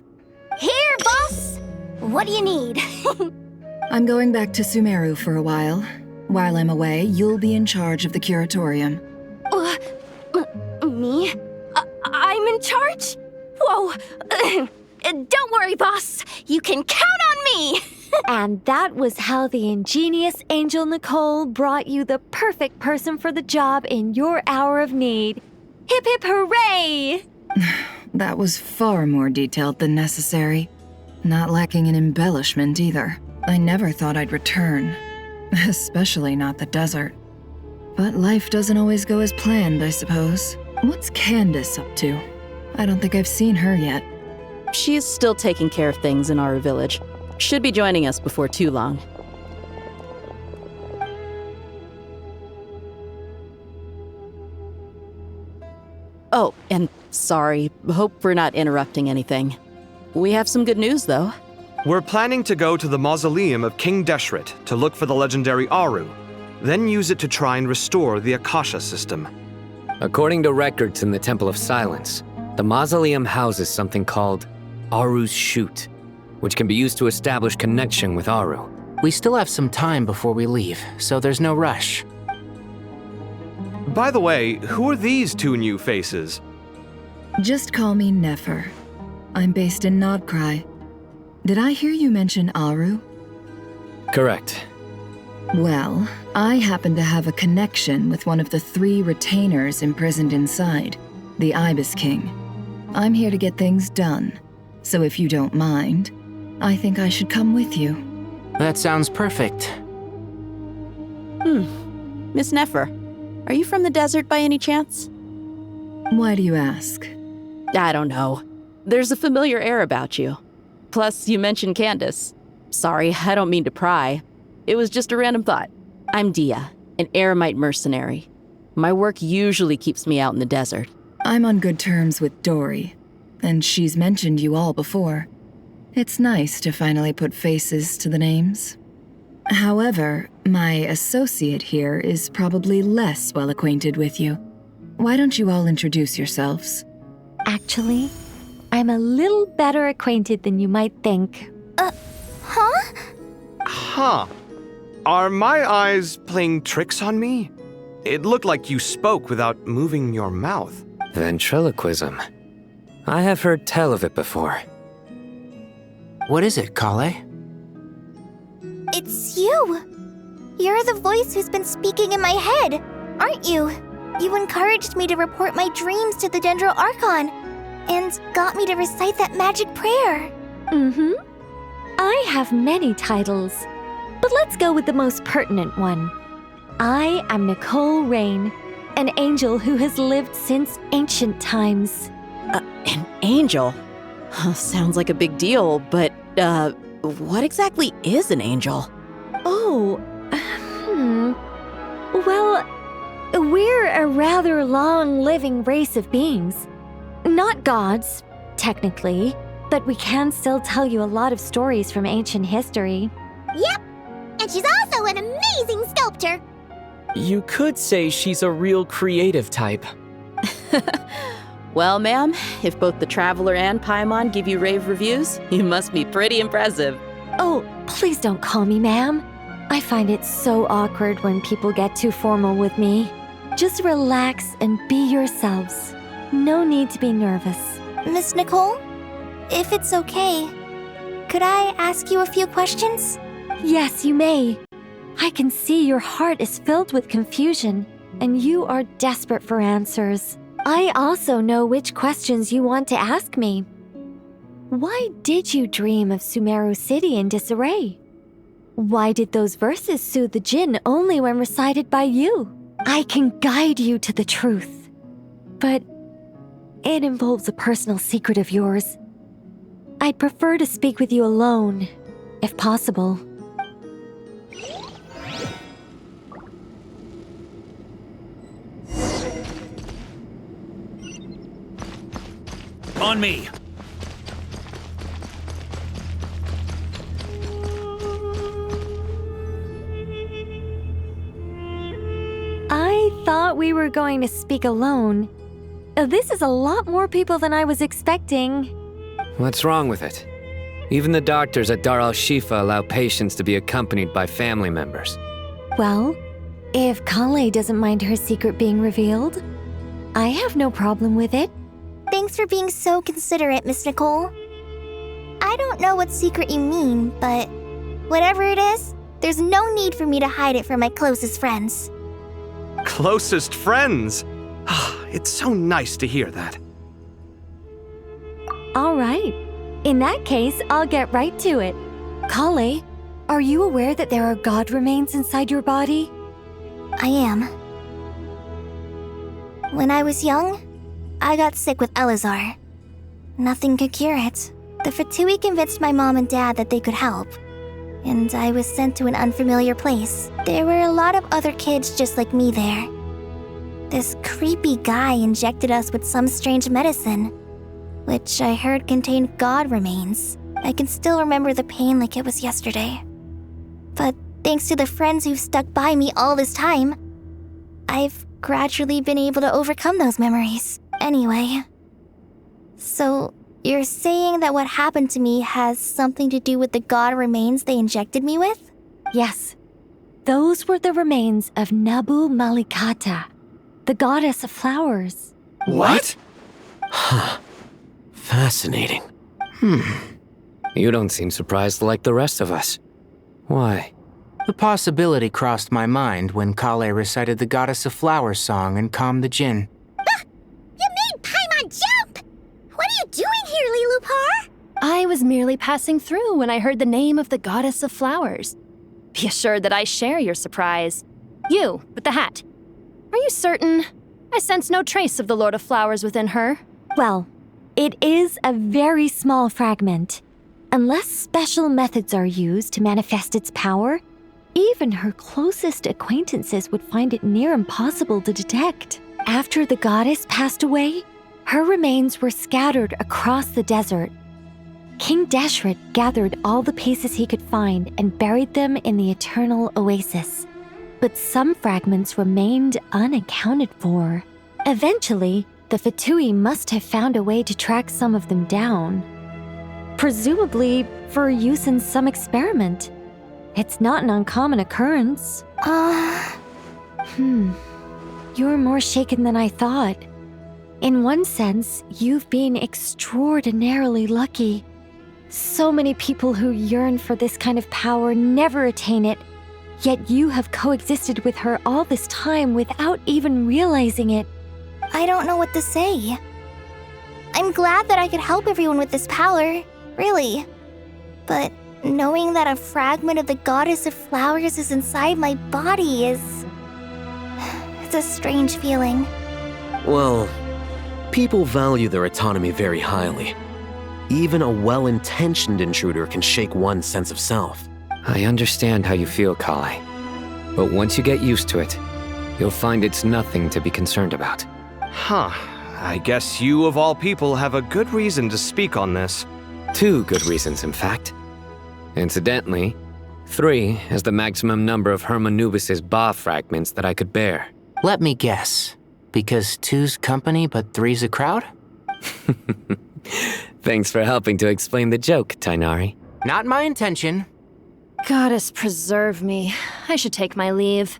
Here, boss! What do you need?
I'm going back to Sumeru for a while. While I'm away, you'll be in charge of the curatorium.
Me? I'm in charge? Whoa! Don't worry, boss. You can count on me! And that was how the ingenious Angel Nicole brought you the perfect person for the job in your hour of need. Hip hip hooray!
That was far more detailed than necessary. Not lacking in embellishment either. I never thought I'd return. Especially not the desert. But life doesn't always go as planned, I suppose. What's Candace up to? I don't think I've seen her yet.
She's still taking care of things in our village. Should be joining us before too long. Oh, and sorry. Hope we're not interrupting anything. We have some good news, though.
We're planning to go to the mausoleum of King Deshret to look for the legendary Aru, then use it to try and restore the Akasha system.
According to records in the Temple of Silence, the mausoleum houses something called Aru's Chute, which can be used to establish connection with Aru.
We still have some time before we leave, so there's no rush.
By the way, who are these two new faces?
Just call me Nefer. I'm based in Nodcry. Did I hear you mention Aru?
Correct.
Well, I happen to have a connection with one of the 3 retainers imprisoned inside, the Ibis King. I'm here to get things done, so if you don't mind, I think I should come with you.
That sounds perfect.
Miss Nefer, are you from the desert by any chance?
Why do you ask?
I don't know. There's a familiar air about you. Plus, you mentioned Candace. Sorry, I don't mean to pry. It was just a random thought. I'm Dia, an eremite mercenary. My work usually keeps me out in the desert.
I'm on good terms with Dory, and she's mentioned you all before. It's nice to finally put faces to the names. However, my associate here is probably less well acquainted with you. Why don't you all introduce yourselves?
Actually, I'm a little better acquainted than you might think.
Huh?
Huh. Are my eyes playing tricks on me? It looked like you spoke without moving your mouth.
Ventriloquism. I have heard tell of it before.
What is it, Kale?
It's you! You're the voice who's been speaking in my head, aren't you? You encouraged me to report my dreams to the Dendro Archon, and got me to recite that magic prayer.
Mm-hmm. I have many titles, but let's go with the most pertinent one. I am Nicole Rain, an angel who has lived since ancient times.
An angel? Sounds like a big deal, but, what exactly is an angel?
Oh, Well, we're a rather long-living race of beings. Not gods, technically, but we can still tell you a lot of stories from ancient history.
Yep, and she's also an amazing sculptor.
You could say she's a real creative type.
Well, ma'am, if both the Traveler and Paimon give you rave reviews, you must be pretty impressive.
Oh, please don't call me ma'am. I find it so awkward when people get too formal with me. Just relax and be yourselves. No need to be nervous.
Miss Nicole, if it's okay, could I ask you a few questions?
Yes, you may. I can see your heart is filled with confusion, and you are desperate for answers. I also know which questions you want to ask me. Why did you dream of Sumeru City in disarray? Why did those verses soothe the djinn only when recited by you? I can guide you to the truth, but it involves a personal secret of yours. I'd prefer to speak with you alone, if possible.
On me.
I thought we were going to speak alone. This is a lot more people than I was expecting.
What's wrong with it? Even the doctors at Dar al-Shifa allow patients to be accompanied by family members.
Well, if Kale doesn't mind her secret being revealed, I have no problem with it.
Thanks for being so considerate, Miss Nicole. I don't know what secret you mean, but whatever it is, there's no need for me to hide it from my closest friends.
Closest friends? It's so nice to hear that.
All right. In that case, I'll get right to it. Kale, are you aware that there are god remains inside your body?
I am. When I was young, I got sick with Elazar. Nothing could cure it. The Fatui convinced my mom and dad that they could help, and I was sent to an unfamiliar place. There were a lot of other kids just like me there. This creepy guy injected us with some strange medicine, which I heard contained god remains. I can still remember the pain like it was yesterday. But thanks to the friends who've stuck by me all this time, I've gradually been able to overcome those memories. Anyway, so you're saying that what happened to me has something to do with the god remains they injected me with?
Yes. Those were the remains of Nabu Malikata, the goddess of flowers.
What? Huh. Fascinating. You don't seem surprised like the rest of us. Why?
The possibility crossed my mind when Kale recited the Goddess of Flowers song and calmed the djinn.
You made Paimon jump! What are you doing here, Lilupar?
I was merely passing through when I heard the name of the Goddess of Flowers. Be assured that I share your surprise. You, with the hat. Are you certain? I sense no trace of the Lord of Flowers within her.
Well, it is a very small fragment. Unless special methods are used to manifest its power, even her closest acquaintances would find it near impossible to detect. After the goddess passed away, her remains were scattered across the desert. King Deshret gathered all the pieces he could find and buried them in the Eternal Oasis. But some fragments remained unaccounted for. Eventually, the Fatui must have found a way to track some of them down. Presumably for use in some experiment. It's not an uncommon occurrence. You're more shaken than I thought. In one sense, you've been extraordinarily lucky. So many people who yearn for this kind of power never attain it, yet you have coexisted with her all this time without even realizing it.
I don't know what to say. I'm glad that I could help everyone with this power, really. But knowing that a fragment of the Goddess of Flowers is inside my body is... it's a strange feeling.
Well, people value their autonomy very highly. Even a well-intentioned intruder can shake one's sense of self.
I understand how you feel, Kale. But once you get used to it, you'll find it's nothing to be concerned about.
I guess you, of all people, have a good reason to speak on this.
2 good reasons, in fact. Incidentally, 3 is the maximum number of Hermanubis's Ba fragments that I could bear.
Let me guess. Because 2's company, but 3's a crowd?
Thanks for helping to explain the joke, Tainari.
Not my intention.
Goddess preserve me. I should take my leave.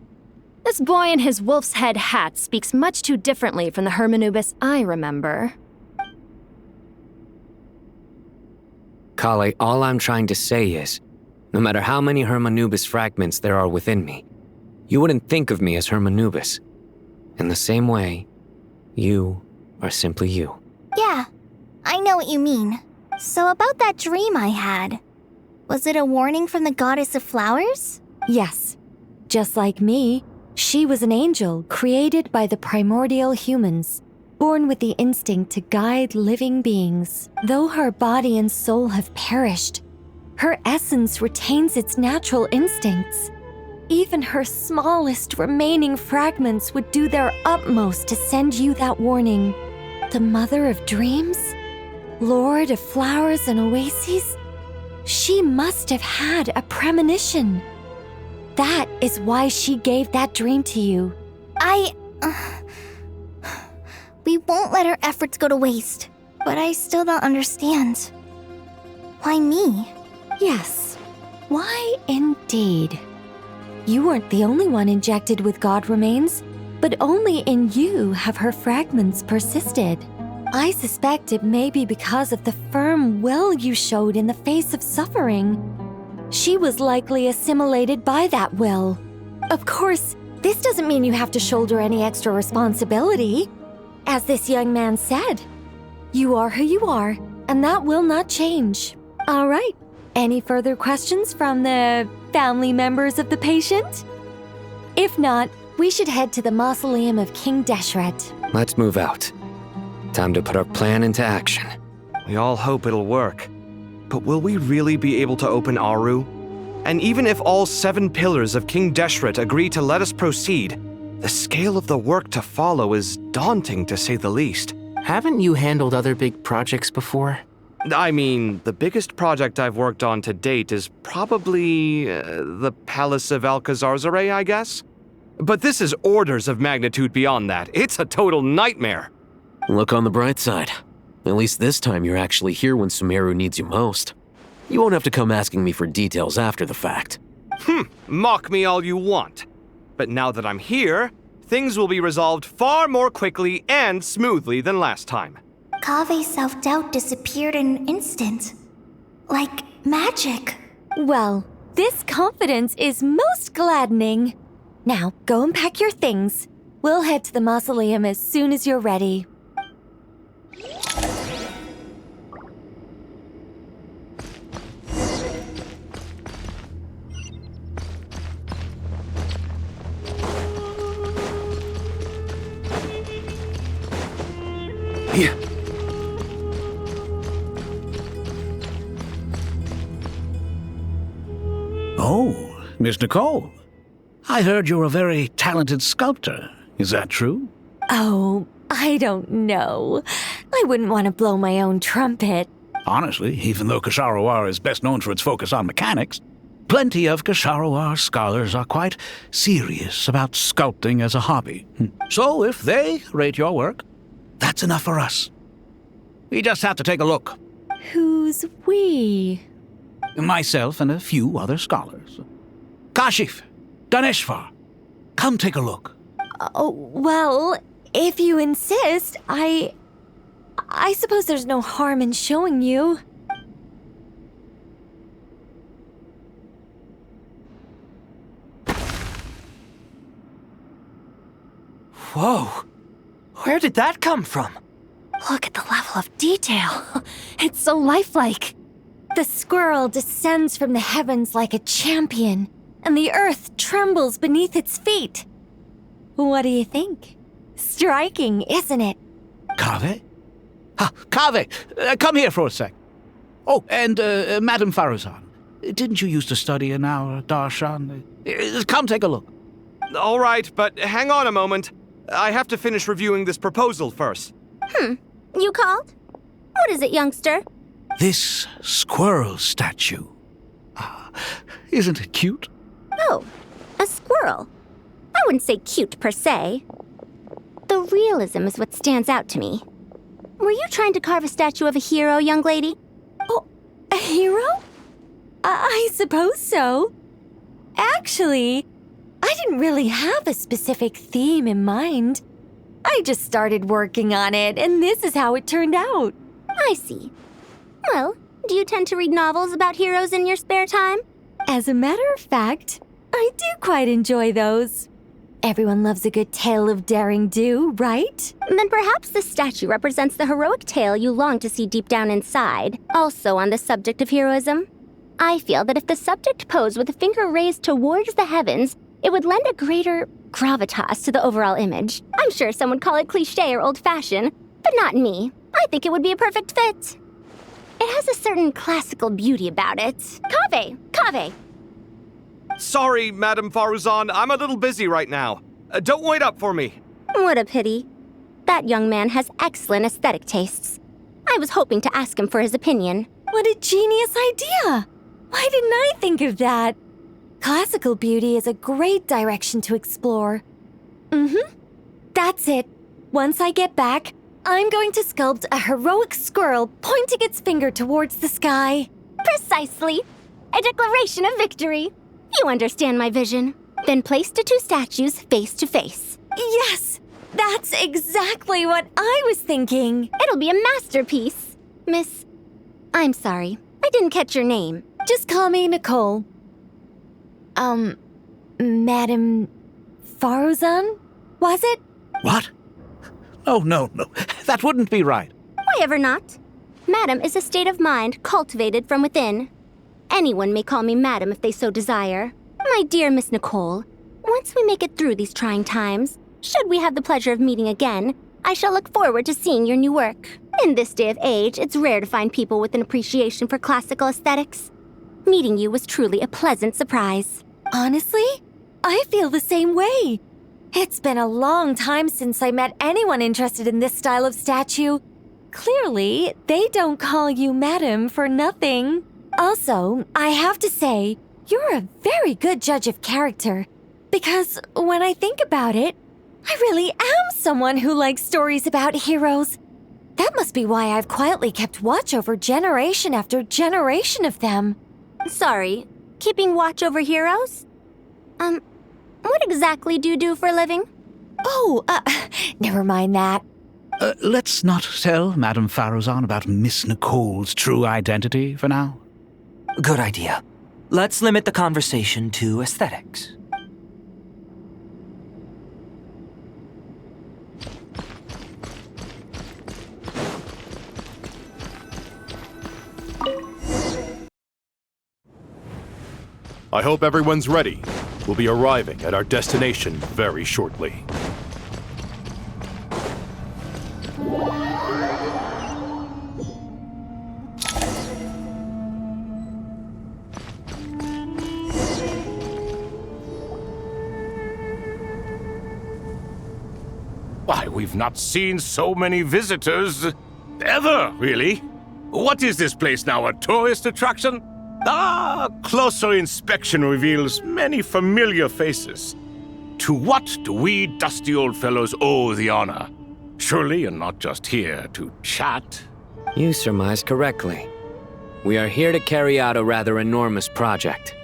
This boy in his wolf's head hat speaks much too differently from the Hermanubis I remember.
Kale, all I'm trying to say is, no matter how many Hermanubis fragments there are within me, you wouldn't think of me as Hermanubis. In the same way, you are simply you.
Yeah, I know what you mean. So about that dream I had, was it a warning from the Goddess of Flowers?
Yes. Just like me, she was an angel created by the primordial humans, born with the instinct to guide living beings. Though her body and soul have perished, her essence retains its natural instincts. Even her smallest remaining fragments would do their utmost to send you that warning. The Mother of Dreams? Lord of flowers and oases? She must have had a premonition. That is why she gave that dream to you.
We won't let our efforts go to waste. But I still don't understand. Why me?
Yes. Why indeed? You weren't the only one injected with God remains, but only in you have her fragments persisted. I suspect it may be because of the firm will you showed in the face of suffering. She was likely assimilated by that will. Of course, this doesn't mean you have to shoulder any extra responsibility. As this young man said, you are who you are, and that will not change. All right. Any further questions from the family members of the patient? If not, we should head to the mausoleum of King Deshret.
Let's move out. Time to put our plan into action.
We all hope it'll work. But will we really be able to open Aru? And even if all 7 pillars of King Deshret agree to let us proceed, the scale of the work to follow is daunting to say the least.
Haven't you handled other big projects before?
I mean, the biggest project I've worked on to date is probably the Palace of Alcazarzaray, I guess? But this is orders of magnitude beyond that. It's a total nightmare.
Look on the bright side. At least this time you're actually here when Sumeru needs you most. You won't have to come asking me for details after the fact.
Mock me all you want. But now that I'm here, things will be resolved far more quickly and smoothly than last time.
Kave's self-doubt disappeared in an instant. Like magic.
Well, this confidence is most gladdening. Now, go and pack your things. We'll head to the mausoleum as soon as you're ready.
Here. Oh, Miss Nicole. I heard you're a very talented sculptor. Is that true?
Oh, I don't know. I wouldn't want to blow my own trumpet.
Honestly, even though Kasharawar is best known for its focus on mechanics, plenty of Kasharawar scholars are quite serious about sculpting as a hobby. So if they rate your work, that's enough for us. We just have to take a look.
Who's we?
Myself and a few other scholars. Kashif, Daneshvar, come take a look.
Oh, well, if you insist, I suppose there's no harm in showing you.
Whoa! Where did that come from?
Look at the level of detail. It's so lifelike. The squirrel descends from the heavens like a champion, and the earth trembles beneath its feet. What do you think? Striking, isn't it?
Kaveh? Kaveh, come here for a sec. Oh, and Madame Faruzan, didn't you used to study in our darshan? Come take a look.
All right, but hang on a moment. I have to finish reviewing this proposal first.
You called? What is it, youngster?
This squirrel statue. Isn't it cute?
Oh, a squirrel. I wouldn't say cute per se. The realism is what stands out to me. Were you trying to carve a statue of a hero, young lady?
Oh, a hero? I suppose so. Actually, I didn't really have a specific theme in mind. I just started working on it, and this is how it turned out.
I see. Well, do you tend to read novels about heroes in your spare time?
As a matter of fact, I do quite enjoy those. Everyone loves a good tale of daring do, right?
Then perhaps the statue represents the heroic tale you long to see deep down inside. Also on the subject of heroism, I feel that if the subject posed with a finger raised towards the heavens, it would lend a greater gravitas to the overall image. I'm sure some would call it cliché or old-fashioned, but not me. I think it would be a perfect fit. It has a certain classical beauty about it. Kaveh!
Sorry, Madame Faruzan, I'm a little busy right now. Don't wait up for me.
What a pity. That young man has excellent aesthetic tastes.
I was hoping to ask him for his opinion.
What a genius idea! Why didn't I think of that? Classical beauty is a great direction to explore. That's it. Once I get back, I'm going to sculpt a heroic squirrel pointing its finger towards the sky.
Precisely. A declaration of victory. You understand my vision. Then place the two statues face to face.
Yes! That's exactly what I was thinking.
It'll be a masterpiece. Miss... I'm sorry. I didn't catch your name.
Just call me Nicole. Madame Faruzan? Was it?
What? Oh, no. That wouldn't be right.
Why ever not? Madam is a state of mind cultivated from within. Anyone may call me Madam if they so desire. My dear Miss Nicole, once we make it through these trying times, should we have the pleasure of meeting again, I shall look forward to seeing your new work. In this day of age, it's rare to find people with an appreciation for classical aesthetics. Meeting you was truly a pleasant surprise.
Honestly, I feel the same way. It's been a long time since I met anyone interested in this style of statue. Clearly, they don't call you Madam for nothing. Also, I have to say, you're a very good judge of character. Because when I think about it, I really am someone who likes stories about heroes. That must be why I've quietly kept watch over generation after generation of them.
Sorry, keeping watch over heroes? What exactly do you do for a living?
Oh, never mind that.
Let's not tell Madame Faruzan about Miss Nicole's true identity for now.
Good idea. Let's limit the conversation to aesthetics.
I hope everyone's ready. We'll be arriving at our destination very shortly. Why, we've not seen so many visitors ever, really. What is this place now, a tourist attraction? Closer inspection reveals many familiar faces. To what do we dusty old fellows owe the honor? Surely you're not just here to chat.
You surmise correctly. We are here to carry out a rather enormous project.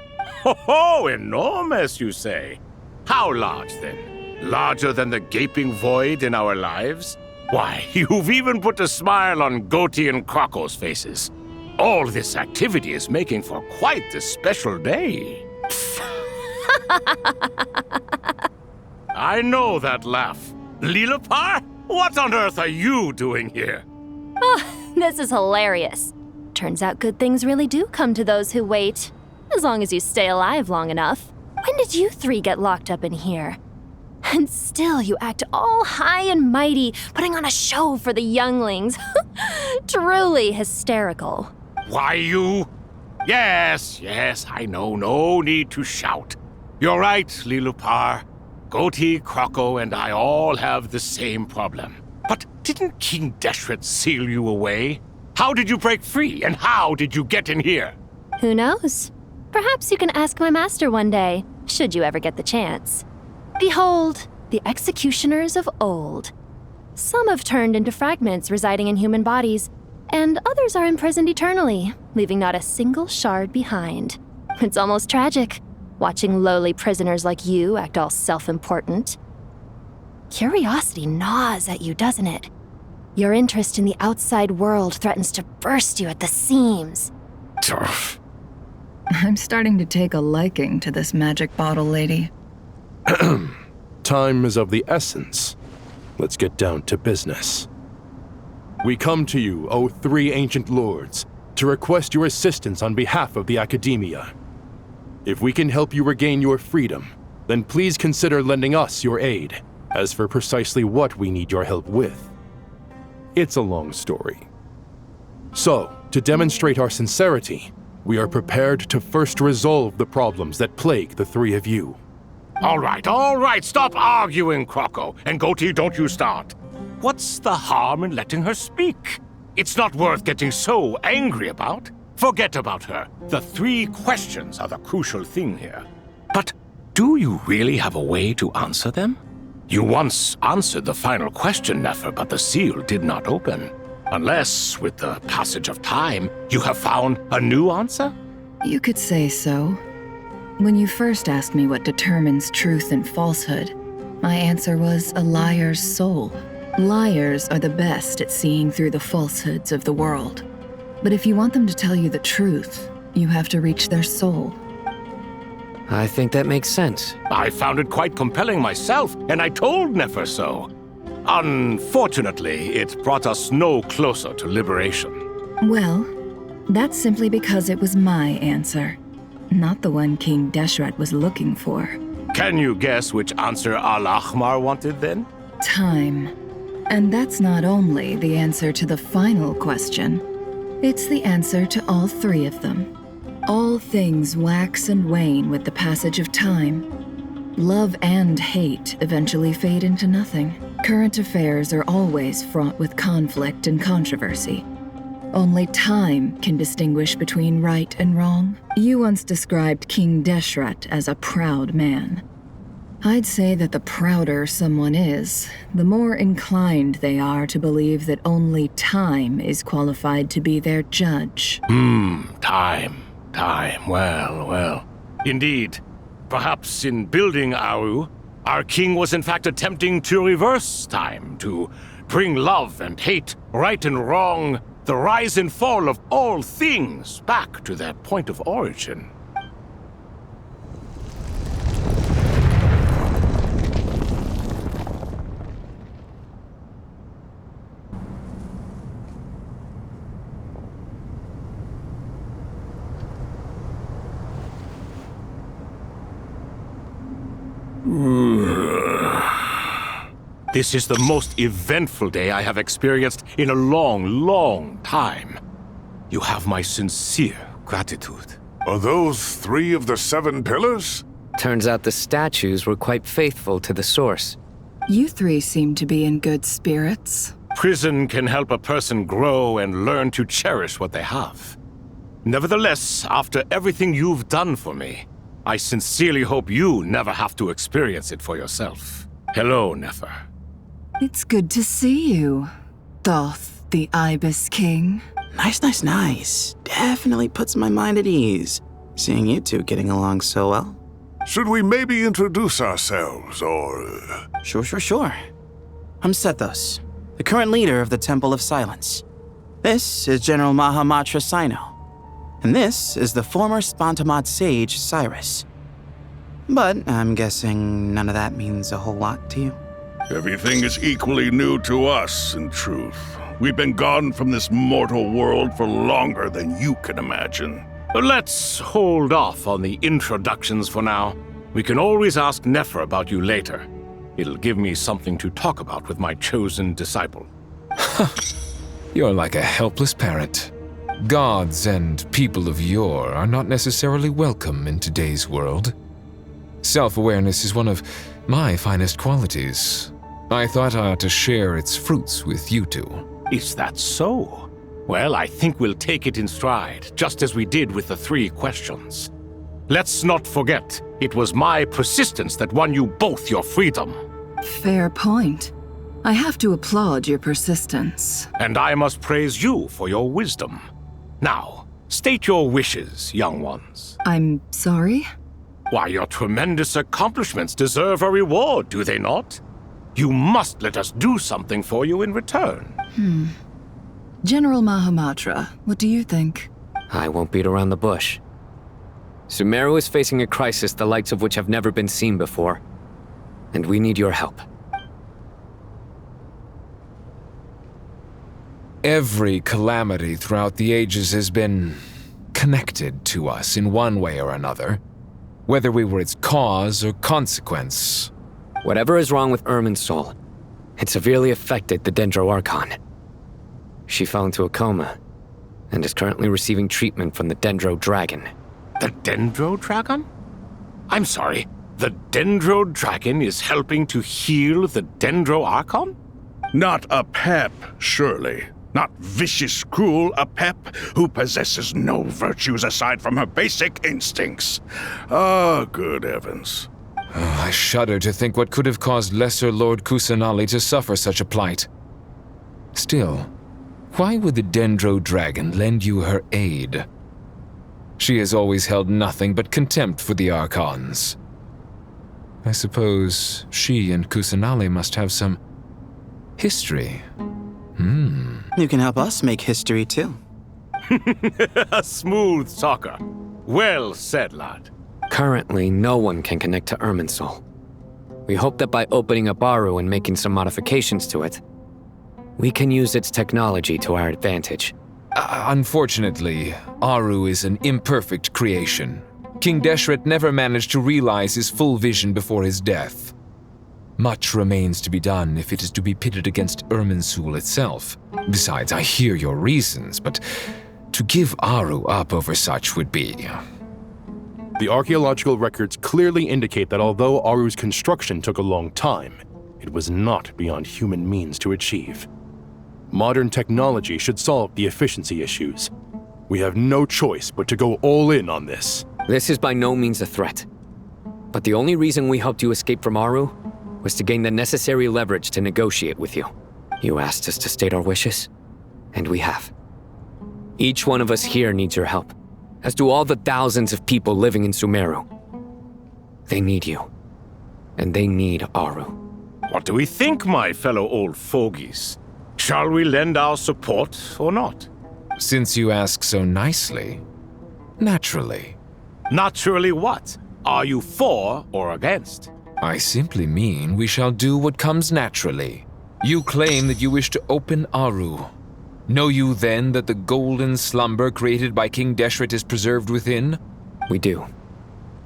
Ho, enormous, you say? How large, then? Larger than the gaping void in our lives? Why, you've even put a smile on Goatee and Crocco's faces. All this activity is making for quite a special day. I know that laugh. Lilipar? What on earth are you doing here?
Oh, this is hilarious. Turns out good things really do come to those who wait. As long as you stay alive long enough. When did you three get locked up in here? And still you act all high and mighty, putting on a show for the younglings. Truly hysterical.
Why, you... Yes, I know, no need to shout. You're right, Lilipar. Goatee, Crocco, and I all have the same problem. But didn't King Deshret seal you away? How did you break free, and how did you get in here?
Who knows? Perhaps you can ask my master one day, should you ever get the chance. Behold, the executioners of old. Some have turned into fragments residing in human bodies, and others are imprisoned eternally, leaving not a single shard behind. It's almost tragic, watching lowly prisoners like you act all self-important. Curiosity gnaws at you, doesn't it? Your interest in the outside world threatens to burst you at the seams.
I'm starting to take a liking to this magic bottle lady.
Time is of the essence. Let's get down to business. We come to you, O three ancient lords, to request your assistance on behalf of the Academia. If we can help you regain your freedom, then please consider lending us your aid. As for precisely what we need your help with, it's a long story. So, to demonstrate our sincerity, we are prepared to first resolve the problems that plague the three of you. All right, stop arguing, Crocco. And Goatee, don't you start. What's the harm in letting her speak?
It's not worth getting so angry about. Forget about her. The 3 questions are the crucial thing here. But do you really have a way to answer them? You once answered the final question, Nefer, but the seal did not open. Unless, with the passage of time, you have found a new answer?
You could say so. When you first asked me what determines truth and falsehood, my answer was a liar's soul. Liars are the best at seeing through the falsehoods of the world. But if you want them to tell you the truth, you have to reach their soul.
I think that makes sense.
I found it quite compelling myself, and I told Nefer so. Unfortunately, it brought us no closer to liberation.
Well, that's simply because it was my answer, not the one King Deshret was looking for.
Can you guess which answer Al-Ahmar wanted then?
Time. And that's not only the answer to the final question, it's the answer to all 3 of them. All things wax and wane with the passage of time. Love and hate eventually fade into nothing. Current affairs are always fraught with conflict and controversy. Only time can distinguish between right and wrong. You once described King Deshret as a proud man. I'd say that the prouder someone is, the more inclined they are to believe that only time is qualified to be their judge.
Time. Well. Indeed. Perhaps in building Aru, our king was in fact attempting to reverse time, to bring love and hate, right and wrong, the rise and fall of all things back to their point of origin. This is the most eventful day I have experienced in a long time. You have my sincere gratitude.
Are those 3 of the 7 pillars?
Turns out the statues were quite faithful to the source.
You 3 seem to be in good spirits.
Prison can help a person grow and learn to cherish what they have. Nevertheless, after everything you've done for me, I sincerely hope you never have to experience it for yourself. Hello, Nefer.
It's good to see you, Thoth, the Ibis King.
Nice. Definitely puts my mind at ease, seeing you 2 getting along so well.
Should we maybe introduce ourselves, or...
Sure. I'm Sethos, the current leader of the Temple of Silence. This is General Mahamatra Sino, and this is the former Spantamad sage, Cyrus. But I'm guessing none of that means a whole lot to you.
Everything is equally new to us, in truth. We've been gone from this mortal world for longer than you can imagine.
Let's hold off on the introductions for now. We can always ask Nefer about you later. It'll give me something to talk about with my chosen disciple.
You're like a helpless parrot. Gods and people of yore are not necessarily welcome in today's world. Self-awareness is one of my finest qualities. I thought I ought to share its fruits with you 2.
Is that so? Well, I think we'll take it in stride, just as we did with the 3 questions. Let's not forget, it was my persistence that won you both your freedom.
Fair point. I have to applaud your persistence.
And I must praise you for your wisdom. Now, state your wishes, young ones.
I'm sorry?
Why, your tremendous accomplishments deserve a reward, do they not? You must let us do something for you in return.
General Mahamatra, what do you think?
I won't beat around the bush. Sumeru is facing a crisis the likes of which have never been seen before, and we need your help.
Every calamity throughout the ages has been connected to us in one way or another, whether we were its cause or consequence.
Whatever is wrong with Irminsul, it severely affected the Dendro Archon. She fell into a coma and is currently receiving treatment from the Dendro Dragon.
The Dendro Dragon? I'm sorry, the Dendro Dragon is helping to heal the Dendro Archon?
Not a pep, surely. Not vicious, cruel Apep who possesses no virtues aside from her basic instincts. Ah, good heavens.
Oh, I shudder to think what could have caused Lesser Lord Kusanali to suffer such a plight. Still, why would the Dendro Dragon lend you her aid? She has always held nothing but contempt for the Archons. I suppose she and Kusanali must have some history.
You can help us make history too.
A smooth talker. Well said, lad.
Currently, no one can connect to Irminsul. We hope that by opening up Aru and making some modifications to it, we can use its technology to our advantage.
Unfortunately, Aru is an imperfect creation. King Deshret never managed to realize his full vision before his death. Much remains to be done if it is to be pitted against Irminsul itself. Besides, I hear your reasons, but to give Aru up over such would be...
The archaeological records clearly indicate that although Aru's construction took a long time, it was not beyond human means to achieve. Modern technology should solve the efficiency issues. We have no choice but to go all in on this.
This is by no means a threat. But the only reason we helped you escape from Aru was to gain the necessary leverage to negotiate with you. You asked us to state our wishes, and we have. Each one of us here needs your help, as do all the thousands of people living in Sumeru. They need you, and they need Aru.
What do we think, my fellow old fogies? Shall we lend our support or not?
Since you ask so nicely, naturally.
Naturally what? Are you for or against?
I simply mean we shall do what comes naturally. You claim that you wish to open Aru. Know you then that the golden slumber created by King Deshret is preserved within?
We do.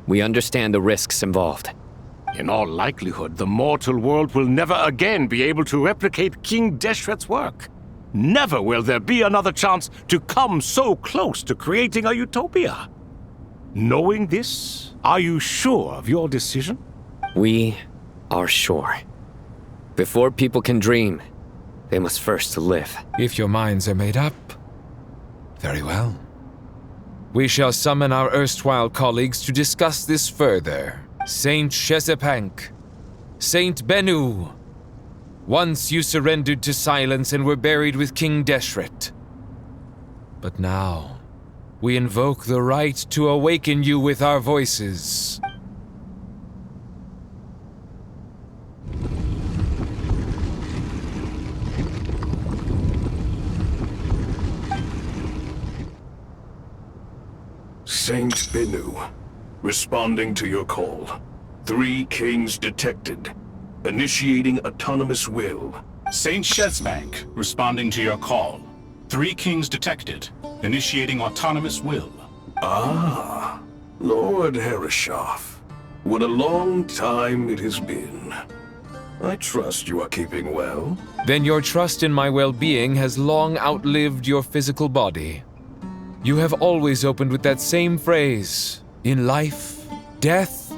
We understand the risks involved.
In all likelihood, the mortal world will never again be able to replicate King Deshret's work. Never will there be another chance to come so close to creating a utopia. Knowing this, are you sure of your decision?
We are sure. Before people can dream, they must first live.
If your minds are made up, very well. We shall summon our erstwhile colleagues to discuss this further. Saint Shezepank, Saint Bennu. Once you surrendered to silence and were buried with King Deshret. But now, we invoke the right to awaken you with our voices.
Saint Bennu, responding to your call. 3 kings detected. Initiating autonomous will.
Saint Shezbank, responding to your call. 3 kings detected. Initiating autonomous will.
Ah, Lord Herreshoff. What a long time it has been. I trust you are keeping well.
Then your trust in my well-being has long outlived your physical body. You have always opened with that same phrase, in life, death,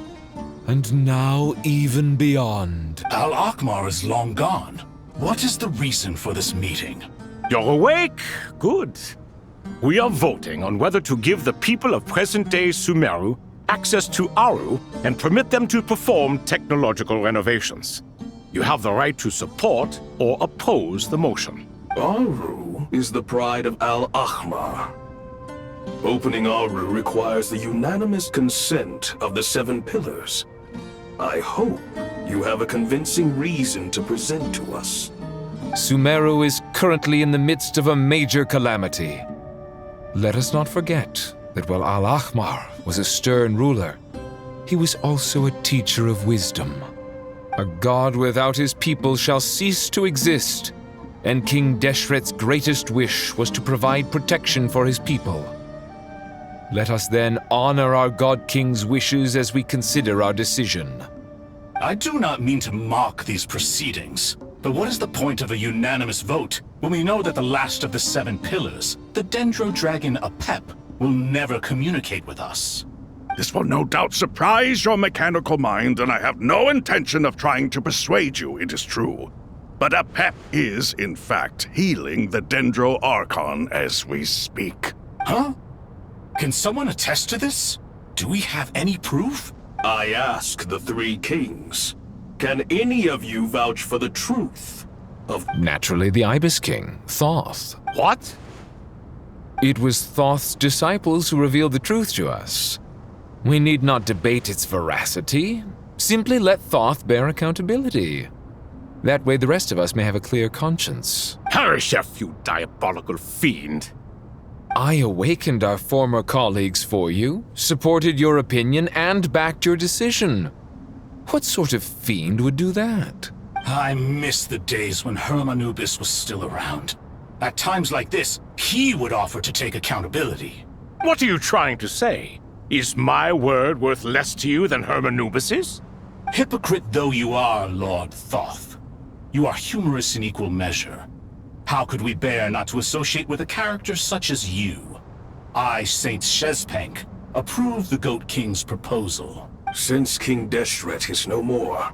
and now even beyond.
Al-Akhmar is long gone. What is the reason for this meeting?
You're awake? Good. We are voting on whether to give the people of present-day Sumeru access to Aru and permit them to perform technological renovations. You have the right to support or oppose the motion.
Aru is the pride of Al-Akhmar. Opening Aru requires the unanimous consent of the 7 pillars. I hope you have a convincing reason to present to us.
Sumeru is currently in the midst of a major calamity. Let us not forget that while Al-Akhmar was a stern ruler, he was also a teacher of wisdom. A god without his people shall cease to exist, and King Deshret's greatest wish was to provide protection for his people. Let us then honor our God King's wishes as we consider our decision.
I do not mean to mock these proceedings, but what is the point of a unanimous vote when we know that the last of the 7 pillars, the Dendro Dragon Apep, will never communicate with us?
This will no doubt surprise your mechanical mind, and I have no intention of trying to persuade you it is true. But Apep is, in fact, healing the Dendro Archon as we speak.
Huh? Can someone attest to this? Do we have any proof?
I ask the three kings. Can any of you vouch for the truth of...
Naturally, the Ibis King, Thoth.
What?
It was Thoth's disciples who revealed the truth to us. We need not debate its veracity. Simply let Thoth bear accountability. That way the rest of us may have a clear conscience.
Harishef, you diabolical fiend!
I awakened our former colleagues for you, supported your opinion, and backed your decision. What sort of fiend would do that?
I miss the days when Hermanubis was still around. At times like this, he would offer to take accountability.
What are you trying to say? Is my word worth less to you than Hermanubis's?
Hypocrite though you are, Lord Thoth, you are humorous in equal measure. How could we bear not to associate with a character such as you? I, Saint Shezpank, approve the Goat King's proposal.
Since King Deshret is no more,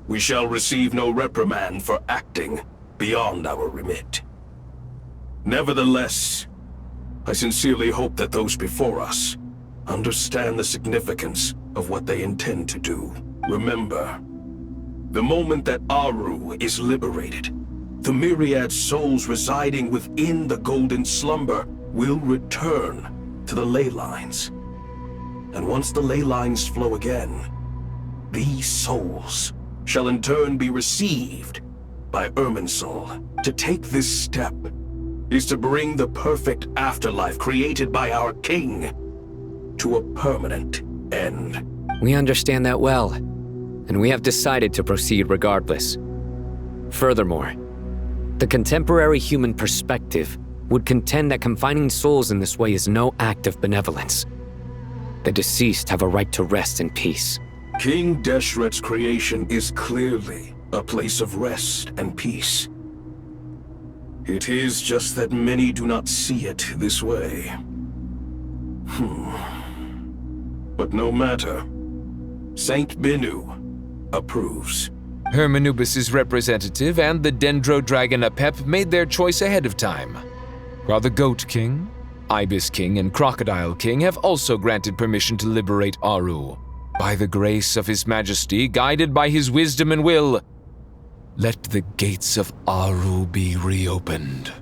we shall receive no reprimand for acting beyond our remit. Nevertheless, I sincerely hope that those before us understand the significance of what they intend to do. Remember, the moment that Aru is liberated, the myriad souls residing within the Golden Slumber will return to the ley lines. And once the ley lines flow again, these souls shall in turn be received by Irminsul. To take this step is to bring the perfect afterlife created by our king to a permanent end.
We understand that well, and we have decided to proceed regardless. Furthermore, the contemporary human perspective would contend that confining souls in this way is no act of benevolence. The deceased have a right to rest in peace.
King Deshret's creation is clearly a place of rest and peace. It is just that many do not see it this way. But no matter. Saint Binu approves.
Hermanubis' representative and the Dendro Dragon Apep made their choice ahead of time, while the Goat King, Ibis King, and Crocodile King have also granted permission to liberate Aru. By the grace of His Majesty, guided by his wisdom and will, let the gates of Aru be reopened.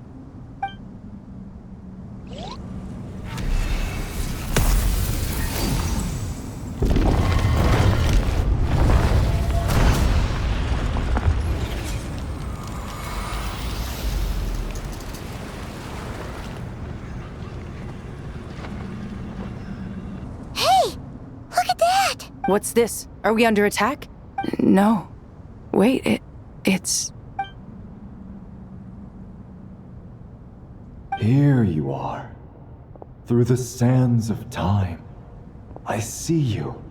What's this? Are we under attack? No. Wait, it's...
Here you are. Through the sands of time. I see you.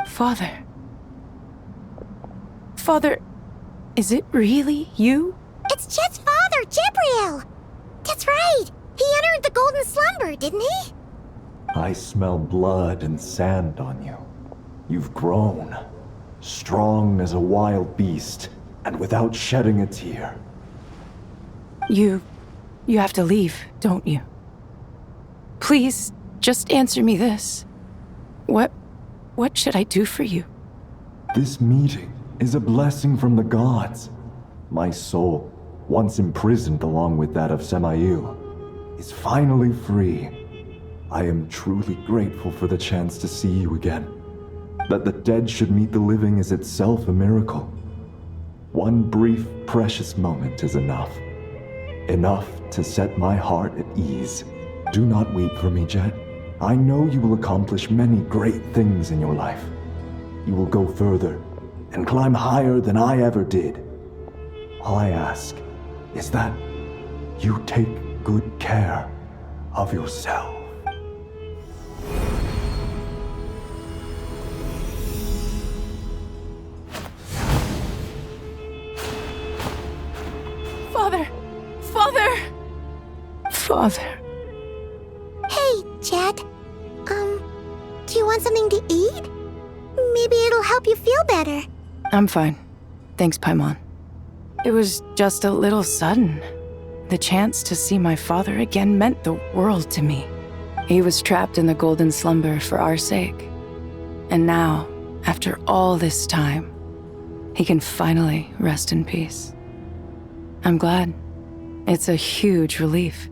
Father. Father, is it really you?
It's Chet's father, Jibriel! That's right! He entered the Golden Slumber, didn't he?
I smell blood and sand on you. You've grown, strong as a wild beast, and without shedding a tear.
You have to leave, don't you? Please, just answer me this. What should I do for you?
This meeting is a blessing from the gods. My soul, once imprisoned along with that of Semail, is finally free. I am truly grateful for the chance to see you again. That the dead should meet the living is itself a miracle. One brief, precious moment is enough. Enough to set my heart at ease. Do not weep for me, Jet. I know you will accomplish many great things in your life. You will go further and climb higher than I ever did. All I ask is that you take good care of yourself.
Father.
Hey, Jet. Do you want something to eat? Maybe it'll help you feel better.
I'm fine. Thanks, Paimon. It was just a little sudden. The chance to see my father again meant the world to me. He was trapped in the golden slumber for our sake. And now, after all this time, he can finally rest in peace. I'm glad. It's a huge relief.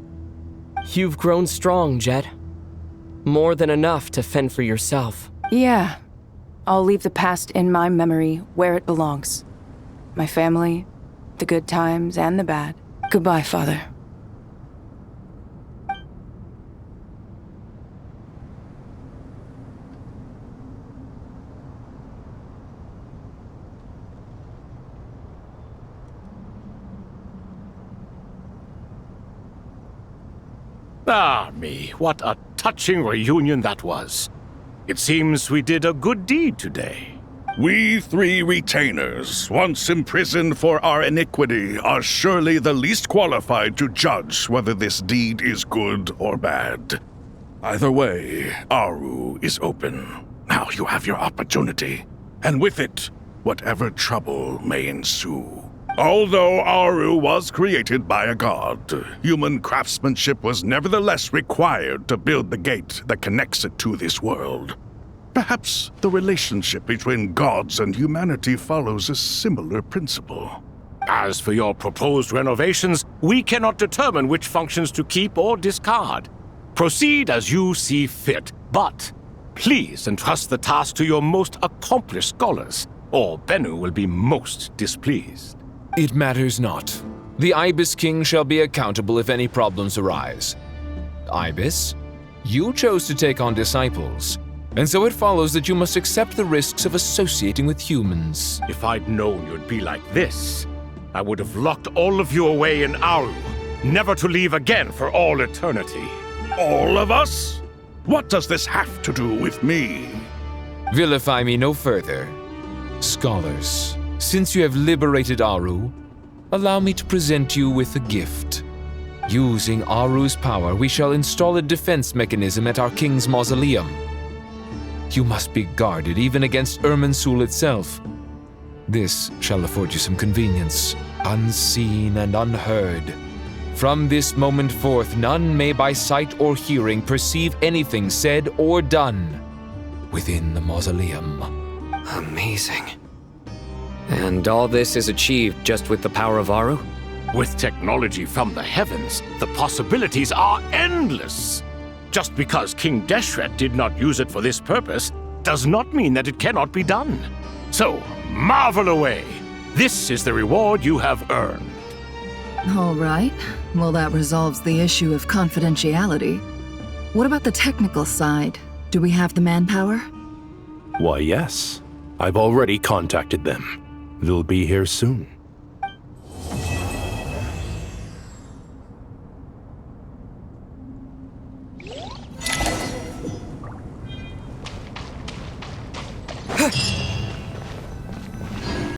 You've grown strong, Jet. More than enough to fend for yourself.
Yeah. I'll leave the past in my memory where it belongs. My family, the good times and the bad. Goodbye, Father.
Ah, me, what a touching reunion that was. It seems we did a good deed today.
We three retainers, once imprisoned for our iniquity, are surely the least qualified to judge whether this deed is good or bad. Either way, Aru is open. Now you have your opportunity, and with it, whatever trouble may ensue. Although Aru was created by a god, human craftsmanship was nevertheless required to build the gate that connects it to this world. Perhaps the relationship between gods and humanity follows a similar principle.
As for your proposed renovations, we cannot determine which functions to keep or discard. Proceed as you see fit, but please entrust the task to your most accomplished scholars, or Bennu will be most displeased.
It matters not. The Ibis King shall be accountable if any problems arise. Ibis, you chose to take on disciples, and so it follows that you must accept the risks of associating with humans.
If I'd known you'd be like this, I would have locked all of you away in Aru, never to leave again for all eternity.
All of us? What does this have to do with me?
Vilify me no further. Scholars, since you have liberated Aru, allow me to present you with a gift. Using Aru's power, we shall install a defense mechanism at our king's mausoleum. You must be guarded even against Irminsul itself. This shall afford you some convenience, unseen and unheard. From this moment forth, none may by sight or hearing perceive anything said or done within the mausoleum.
Amazing. And all this is achieved just with the power of Aru?
With technology from the heavens, the possibilities are endless. Just because King Deshret did not use it for this purpose does not mean that it cannot be done. So, marvel away. This is the reward you have earned.
All right. Well, that resolves the issue of confidentiality. What about the technical side? Do we have the manpower?
Why, yes. I've already contacted them. They'll be here soon.